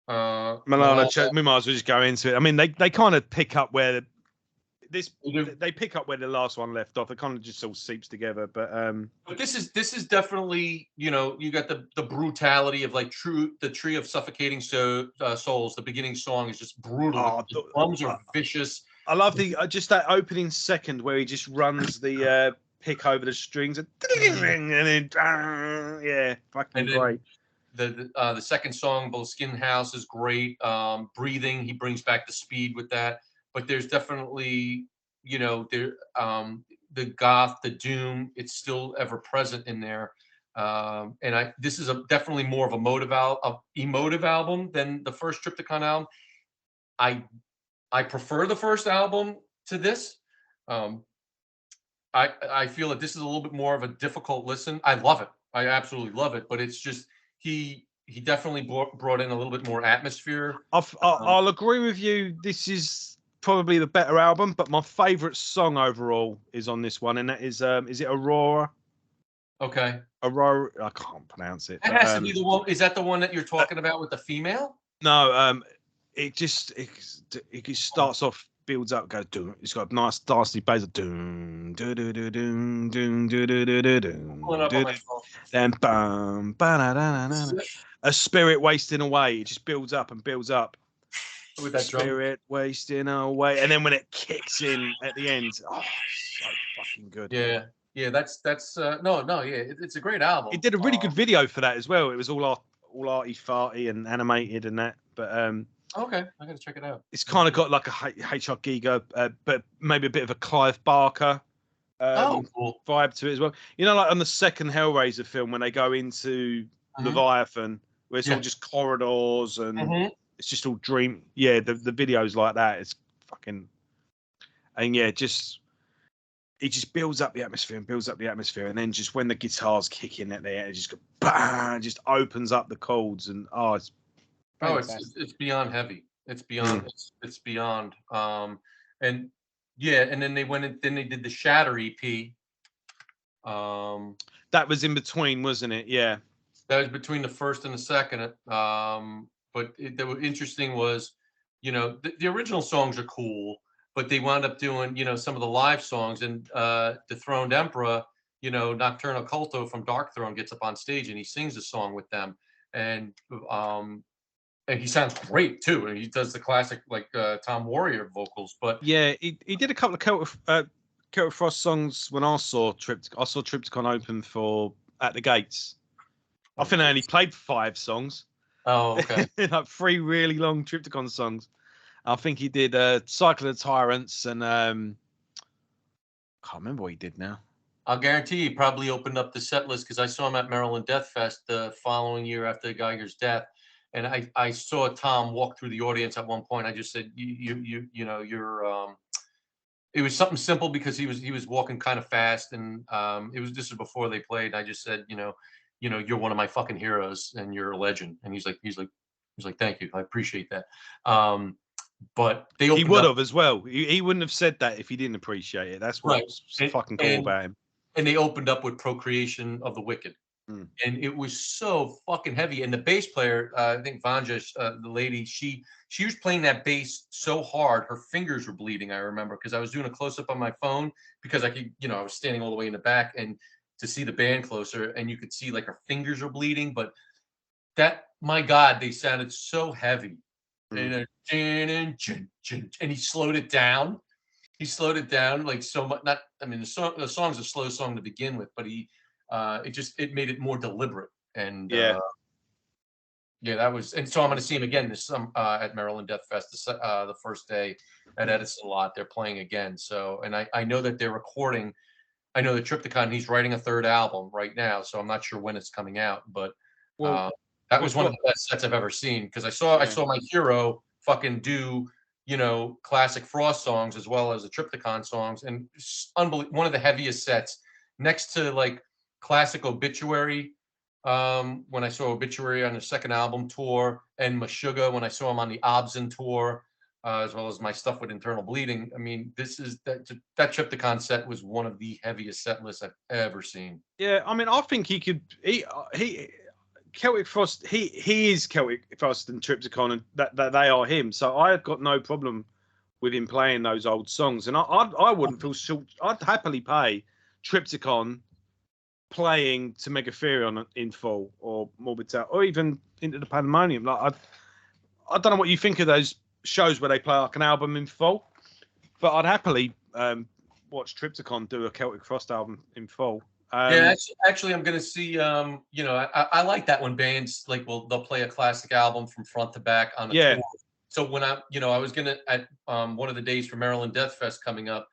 We might as well just go into it. I mean, they kind of pick up where they pick up where the last one left off. It kind of just all seeps together. But this is definitely, you know, you got the brutality of like the Tree of Suffocating Souls. The beginning song is just brutal. The drums are vicious. I love just that opening second where he just runs the pick over the strings and then fucking great. The second song, Both Skin House, is great. Breathing, he brings back the speed with that. But there's definitely, you know, the goth, the doom, it's still ever present in there. And this is definitely more of emotive album than the first Triptykon album. I prefer the first album to this. I feel that this is a little bit more of a difficult listen. I love it. I absolutely love it. But it's just he definitely brought in a little bit more atmosphere. I'll agree with you. This is probably the better album, but my favorite song overall is on this one, and that is it Aurora? Okay. Aurora. I can't pronounce it. That But, has to be the one. Is that the one that you're talking about with the female? no, it just starts off, builds up, goes doom. It's got a nice nasty bass of doom, do do do doom, doom, do do do do doom, then bum, ba-da-da-da-da. A spirit wasting away. It just builds up and builds up. With that spirit wasting away, and then when it kicks in at the end, oh, so fucking good. Yeah. That's no. Yeah. It's a great album. It did a really good video for that as well. It was all arty farty and animated and that. But okay, I gotta check it out. It's kind of got like a H.R. Giger, but maybe a bit of a Clive Barker cool. vibe to it as well. You know, like on the second Hellraiser film when they go into Leviathan, where it's all just corridors and it's just all dream. Yeah, the videos like that. It's fucking, and yeah, it just builds up the atmosphere and builds up the atmosphere, and then just when the guitars kick in at the end, it just go bang, just opens up the chords, and it's beyond heavy. It's beyond. It's beyond. And yeah, and then they went and then they did the Shatter EP. That was in between, wasn't it? Yeah. That was between the first and the second. But that was interesting was, the original songs are cool, but they wound up doing, some of the live songs, and Dethroned Emperor, Nocturnal Culto from Dark Throne gets up on stage and he sings a song with them, and he sounds great too, and he does the classic like Tom Warrior vocals. But yeah, he did a couple of Celtic Frost songs when I saw Triptychon open for At the Gates. I think I only played 5 songs. Oh, okay. Like 3 really long Triptychon songs. I think he did Cycle of the Tyrants and can't remember what he did now. I'll guarantee he probably opened up the set list because I saw him at Maryland Death Fest the following year after Geiger's death, and I saw Tom walk through the audience at one point. I just said, you're it was something simple because he was walking kind of fast, and this was before they played. I just said, you're one of my fucking heroes and you're a legend. And he's like, thank you, I appreciate that. But he would have as well. He wouldn't have said that if he didn't appreciate it. That's what's fucking cool about him. And they opened up with Procreation of the Wicked. And it was so fucking heavy. And the bass player, I think Vanja, the lady, she was playing that bass so hard, her fingers were bleeding. I remember because I was doing a close up on my phone because I could, I was standing all the way in the back and to see the band closer, and you could see like her fingers were bleeding. But my God, they sounded so heavy. And he slowed it down. He slowed it down like so much. The song's a slow song to begin with, but it made it more deliberate. And that was. And so I'm going to see him again at Maryland Death Fest the first day at Edison Lot. They're playing again. So, and I know that they're recording. I know the Triptychon. He's writing a 3rd album right now, so I'm not sure when it's coming out, but. That was one of the best sets I've ever seen because I saw my hero fucking do, classic Frost songs as well as the Triptychon songs, and unbelievable. One of the heaviest sets next to like classic Obituary. When I saw Obituary on the 2nd album tour, and Meshuggah when I saw him on the Obson tour, as well as my stuff with Internal Bleeding. I mean, that Triptychon set was one of the heaviest set lists I've ever seen. Yeah, I mean, I think he could. He Celtic Frost, he is Celtic Frost and Triptychon, and that they are him. So I've got no problem with him playing those old songs, and I wouldn't feel short. I'd happily pay Triptychon playing to Megatherion in full, or Morbid Tower, or even Into the Pandemonium. Like I don't know what you think of those shows where they play like an album in full, but I'd happily watch Triptychon do a Celtic Frost album in full. Actually, I'm gonna see. I like that when bands they'll play a classic album from front to back on a tour. So when I was gonna at one of the days for Maryland Death Fest coming up,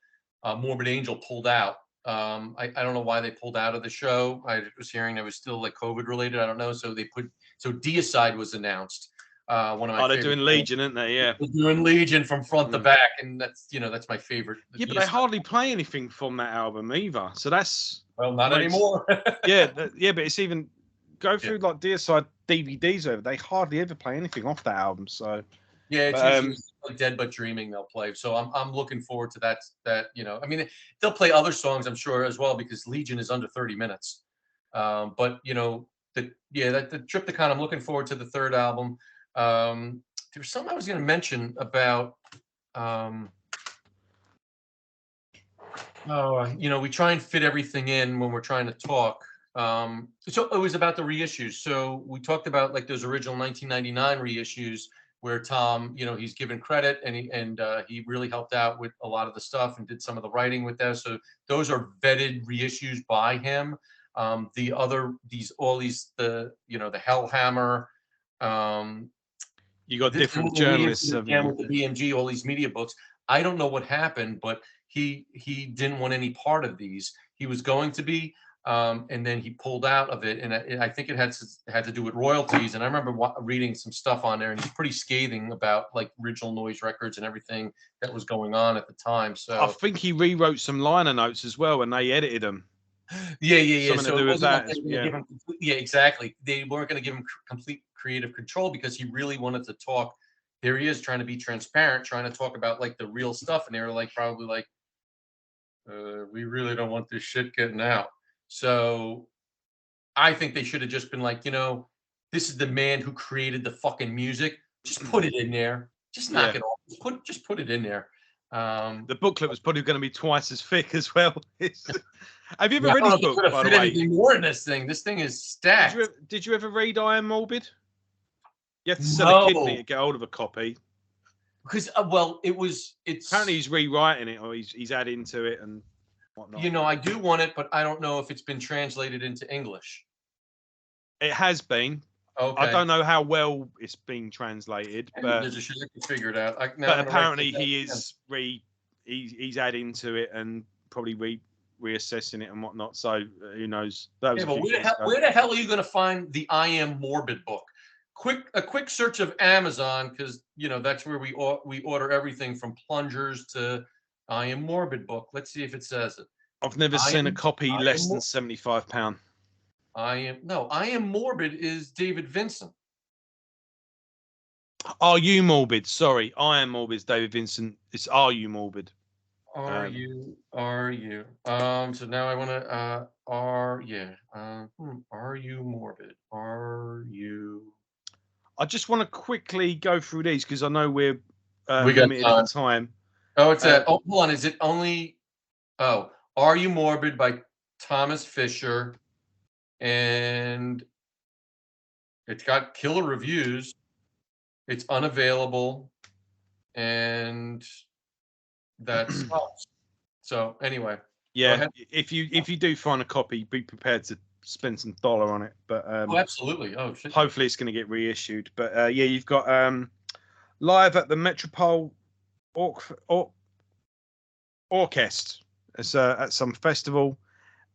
Morbid Angel pulled out. I don't know why they pulled out of the show. I was hearing it was still like COVID related. I don't know. So Deicide was announced. One of my they're doing Legion, aren't they? Yeah, they're doing Legion from front to back, and that's my favorite. Yeah, but they hardly play anything from that album either. So that's not anymore. But it's even go through like Deicide DVDs over. They hardly ever play anything off that album. So it's usually like Dead But Dreaming they'll play. So I'm looking forward to that. I mean, they'll play other songs I'm sure as well because Legion is under 30 minutes. But you know, the Triptychon. I'm looking forward to the third album. There's something I was going to mention about. You know, we try and fit everything in when we're trying to talk. So it was about the reissues. So we talked about like those original 1999 reissues where Tom, you know, he's given credit and he really helped out with a lot of the stuff and did some of the writing with that. So those are vetted reissues by him. The Hellhammer. You got different journalists with the BMG, all these media books. I don't know what happened, but he didn't want any part of these. He was going to be, and then he pulled out of it. And I think it had to do with royalties. And I remember reading some stuff on there, and he's pretty scathing about like Original Noise Records and everything that was going on at the time. So I think he rewrote some liner notes as well, and they edited them. Yeah. Something to do with that. Yeah, exactly. They weren't going to give him complete creative control because he really wanted to talk. There he is trying to be transparent, trying to talk about like the real stuff, and they were like probably like, we really don't want this shit getting out. So I think they should have just been like, you know, this is the man who created the fucking music. Just put it in there. Just knock it off. Just put it in there. The booklet was probably going to be twice as thick as well. Have you ever read this book, by the way? Anything more in this thing. This thing is stacked. Did you ever read I Am Morbid? You have to sell a kidney to get hold of a copy. Because it's apparently he's rewriting it or he's adding to it and whatnot. You know, I do want it, but I don't know if it's been translated into English. It has been. Okay. I don't know how well it's being translated, but there's a shit I can figure it out. But apparently he's adding to it and probably reassessing it and whatnot. So who knows? That was where the hell are you going to find the I Am Morbid book? A quick search of Amazon, because you know that's where we order everything from plungers to I Am Morbid book. Let's see if it says it. I've never seen a copy less than £75. I Am Morbid is David Vincent. Are You Morbid? Sorry, I Am Morbid is David Vincent. It's Are You Morbid? Are you? So now I want to. Are You Morbid? Are you? I just want to quickly go through these because I know we're limited at time. Oh, it's hold on. Is it only? Oh, Are You Morbid by Thomas Fischer, and it's got killer reviews. It's unavailable, and that sucks. So anyway, yeah, if you do find a copy, be prepared to spend some dollar on it. But absolutely. Oh shit. Hopefully it's going to get reissued. But you've got Live at the Metropole Orchestra. It's at some festival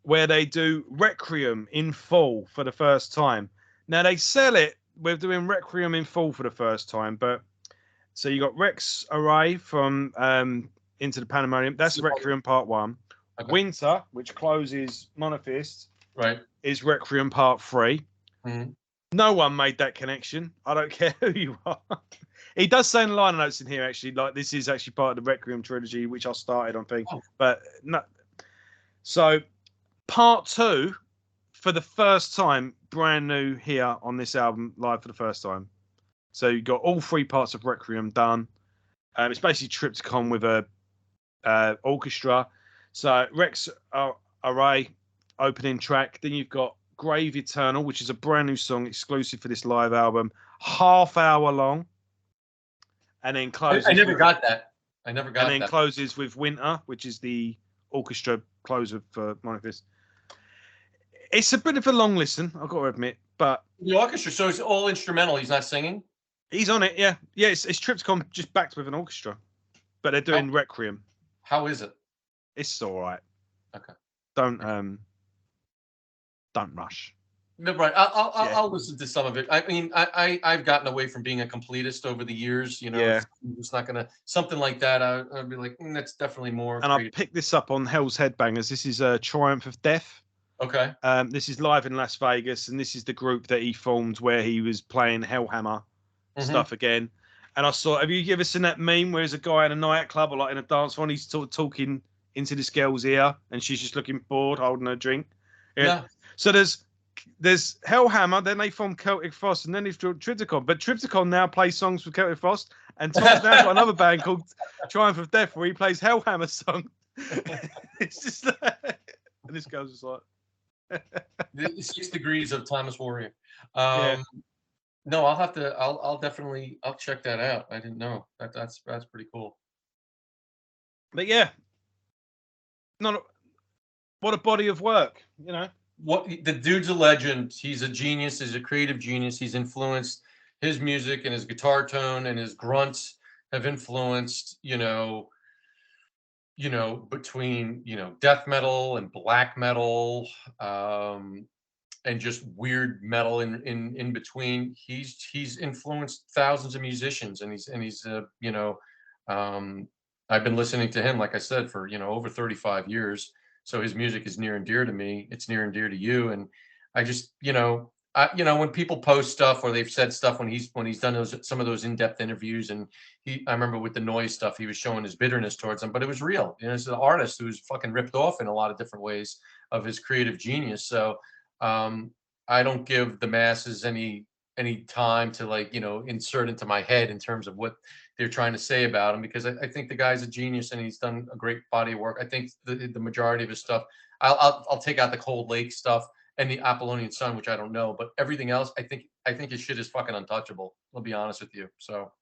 where they do Requiem in full for the first time. Now they sell it. We're doing Requiem in full for the first time, but so you got Rex Array from Into the Pandemonium. That's Requiem Part 1. Okay. Winter, which closes Monotheist, right, is Requiem Part 3. Mm-hmm. No one made that connection. I don't care who you are. He does say in the liner notes in here, actually, like this is actually part of the Requiem trilogy, which I started on thing. Oh. But no. So Part 2, for the first time, brand new here on this album, live for the first time. So you got all 3 parts of Requiem done. It's basically Triptychon with a orchestra. So Rex Array opening track. Then you've got Grave Eternal, which is a brand new song exclusive for this live album, half-hour long, and then closes. I never got that. And then closes with Winter, which is the orchestra closer for Monotheist. It's a bit of a long listen, I've got to admit, but the orchestra. So it's all instrumental. He's not singing. He's on it, yeah. It's Triptychon just backed with an orchestra, but they're doing Requiem. How is it? It's all right. Okay. Don't rush. No, right. I'll listen to some of it. I mean, I've gotten away from being a completist over the years. You know, it's not gonna something like that. I'd be like, that's definitely more. And I picked this up on Hell's Headbangers. This is Triumph of Death. Okay. This is live in Las Vegas, and this is the group that he formed where he was playing Hellhammer stuff again. And I saw, have you ever seen that meme where there's a guy in a nightclub or like in a dance hall and he's talking into this girl's ear and she's just looking bored, holding her drink? Yeah. So there's there's Hellhammer, then they formed Celtic Frost, and then they've got Triptychon. But Triptychon now plays songs for Celtic Frost, and Tom's now got another band called Triumph of Death where he plays Hellhammer songs. It's just like, and this goes just like The 6 Degrees of Thomas Warrior. Yeah. No, I'll have to. I'll definitely. I'll check that out. I didn't know that. That's pretty cool. But yeah, what a body of work, you know. What the dude's a legend. He's a genius. He's a creative genius. He's influenced his music and his guitar tone and his grunts have influenced, between, death metal and black metal, and just weird metal in between. He's influenced thousands of musicians, and he's I've been listening to him, like I said, for over 35 years. So his music is near and dear to me. It's near and dear to you, and I just when people post stuff or they've said stuff when he's done some of those in-depth interviews, and I remember with the noise stuff, he was showing his bitterness towards them, but it was real. It's an artist who's fucking ripped off in a lot of different ways of his creative genius. So I don't give the masses any time to insert into my head in terms of what they're trying to say about him, because I think the guy's a genius and he's done a great body of work. I think the majority of his stuff, I'll take out the Cold Lake stuff and the Apollonian Sun, which I don't know, but everything else, I think his shit is fucking untouchable. I'll be honest with you. So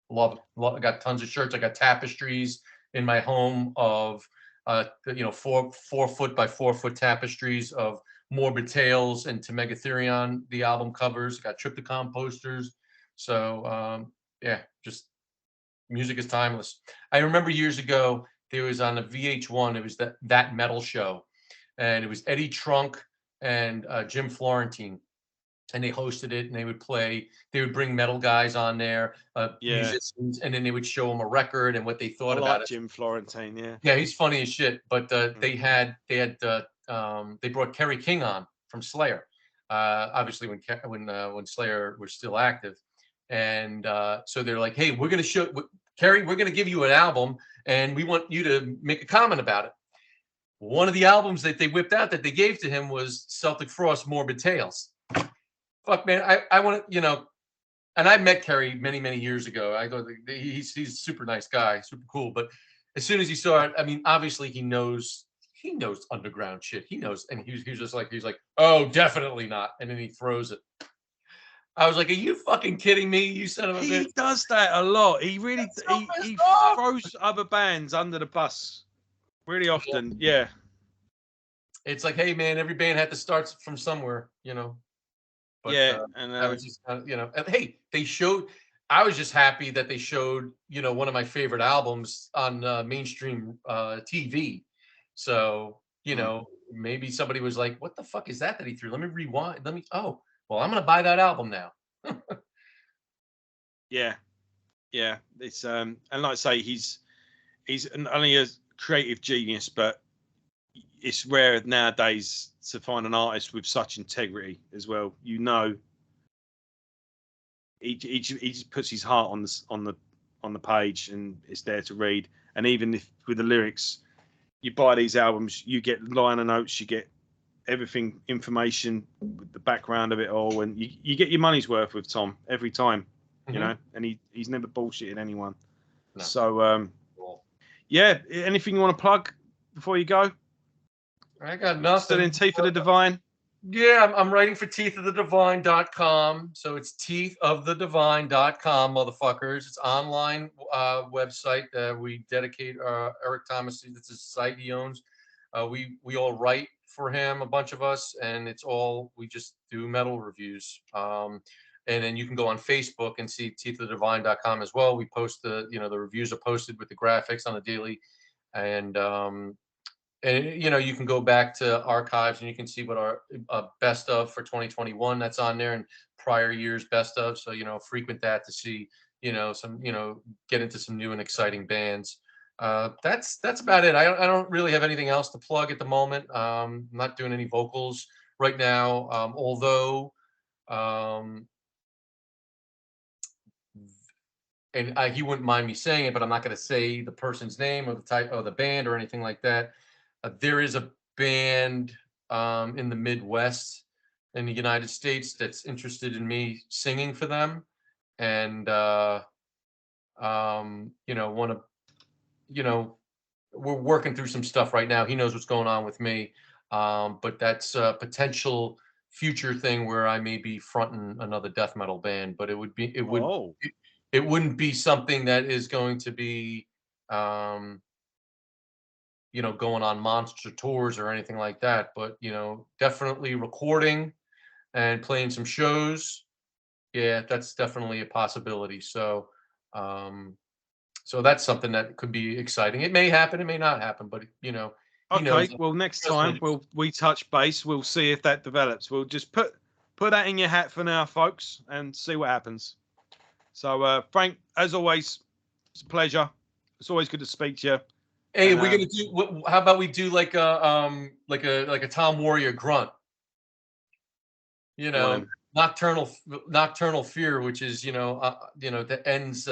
love it. I got tons of shirts. I got tapestries in my home of 4-foot by 4-foot tapestries of Morbid Tales and To Megatherion, the album covers. Got Triptychon posters. So yeah, just music is timeless. I remember years ago there was on the VH1, it was that metal show, and it was Eddie Trunk and Jim Florentine, and they hosted it, and they would bring metal guys on there, musicians, and then they would show them a record and what they thought about it. Jim Florentine, yeah. Yeah, he's funny as shit. But they brought Kerry King on from Slayer, obviously when Slayer was still active, and so they're like, hey, we're gonna show Kerry, we're gonna give you an album, and we want you to make a comment about it. One of the albums that they whipped out that they gave to him was Celtic Frost, Morbid Tales. Fuck, man, I want to, and I met Kerry many, many years ago. I thought he's a super nice guy, super cool. But as soon as he saw it, I mean, obviously he knows underground shit. He knows, and he's just like, oh, definitely not. And then he throws it. I was like, are you fucking kidding me? You son of a bitch. He does that a lot. He really he throws other bands under the bus really often. Yeah. It's like, hey man, every band had to start from somewhere, But, yeah, and I was just, and, hey, I was just happy that they showed, one of my favorite albums on mainstream TV. So, maybe somebody was like, what the fuck is that he threw? Let me rewind. I'm going to buy that album now. Yeah. It's, and like I say, he's not only a creative genius, but it's rare nowadays to find an artist with such integrity as well. He just puts his heart on the page, and it's there to read. And even if with the lyrics, you buy these albums, you get liner notes, you get everything, information with the background of it all, and you get your money's worth with Tom every time, and he's never bullshitted anyone. No. So yeah, anything you want to plug before you go? I got nothing. Still in Teeth of the Divine? Yeah, I'm writing for teethofthedivine.com. So it's teethofthedivine.com, motherfuckers. It's online website that we dedicate Eric Thomas. This is a site he owns. We all write for him, a bunch of us, and we just do metal reviews. And then you can go on Facebook and see teethofthedivine.com as well. We post the reviews are posted with the graphics on a daily, and you can go back to archives and you can see what our best of for 2021 that's on there, and prior years best of. So frequent that to see some get into some new and exciting bands. That's about it. I don't really have anything else to plug at the moment. I'm not doing any vocals right now, although and he wouldn't mind me saying it, but I'm not going to say the person's name or the type of the band or anything like that. There is a band in the Midwest in the United States that's interested in me singing for them, and want to, we're working through some stuff right now. He knows what's going on with me, but that's a potential future thing where I may be fronting another death metal band. But Oh, it wouldn't be something that is going to be, going on monster tours or anything like that. But definitely recording and playing some shows. Yeah, that's definitely a possibility. So, so that's something that could be exciting. It may happen, it may not happen, but he knows. okay. Well, next time we touch base. We'll see if that develops. We'll just put that in your hat for now, folks, and see what happens. So, Frank, as always, it's a pleasure. It's always good to speak to you. Hey, And, we're gonna do. How about we do like a Tom Warrior grunt? Nocturnal fear, which is that ends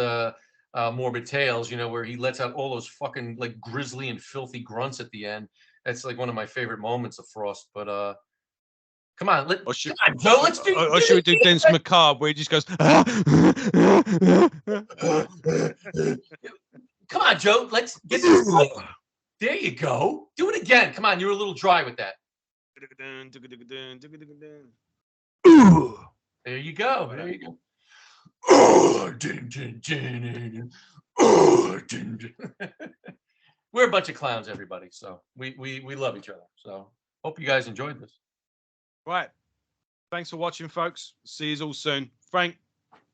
Morbid Tales. Where he lets out all those fucking like grisly and filthy grunts at the end. That's like one of my favorite moments of Frost. But come on, come on, Joe. Let's do. Or should we do Dense Macabre, where he just goes? Come on, Joe. Let's get this right. There you go. Do it again. Come on, you were a little dry with that. There you go. There you go. We're a bunch of clowns, everybody. So we love each other. So hope you guys enjoyed this. Right. Thanks for watching, folks. See you all soon. Frank,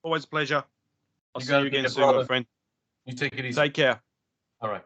always a pleasure. I'll see you again soon, my friend. You take it easy. Take care. All right.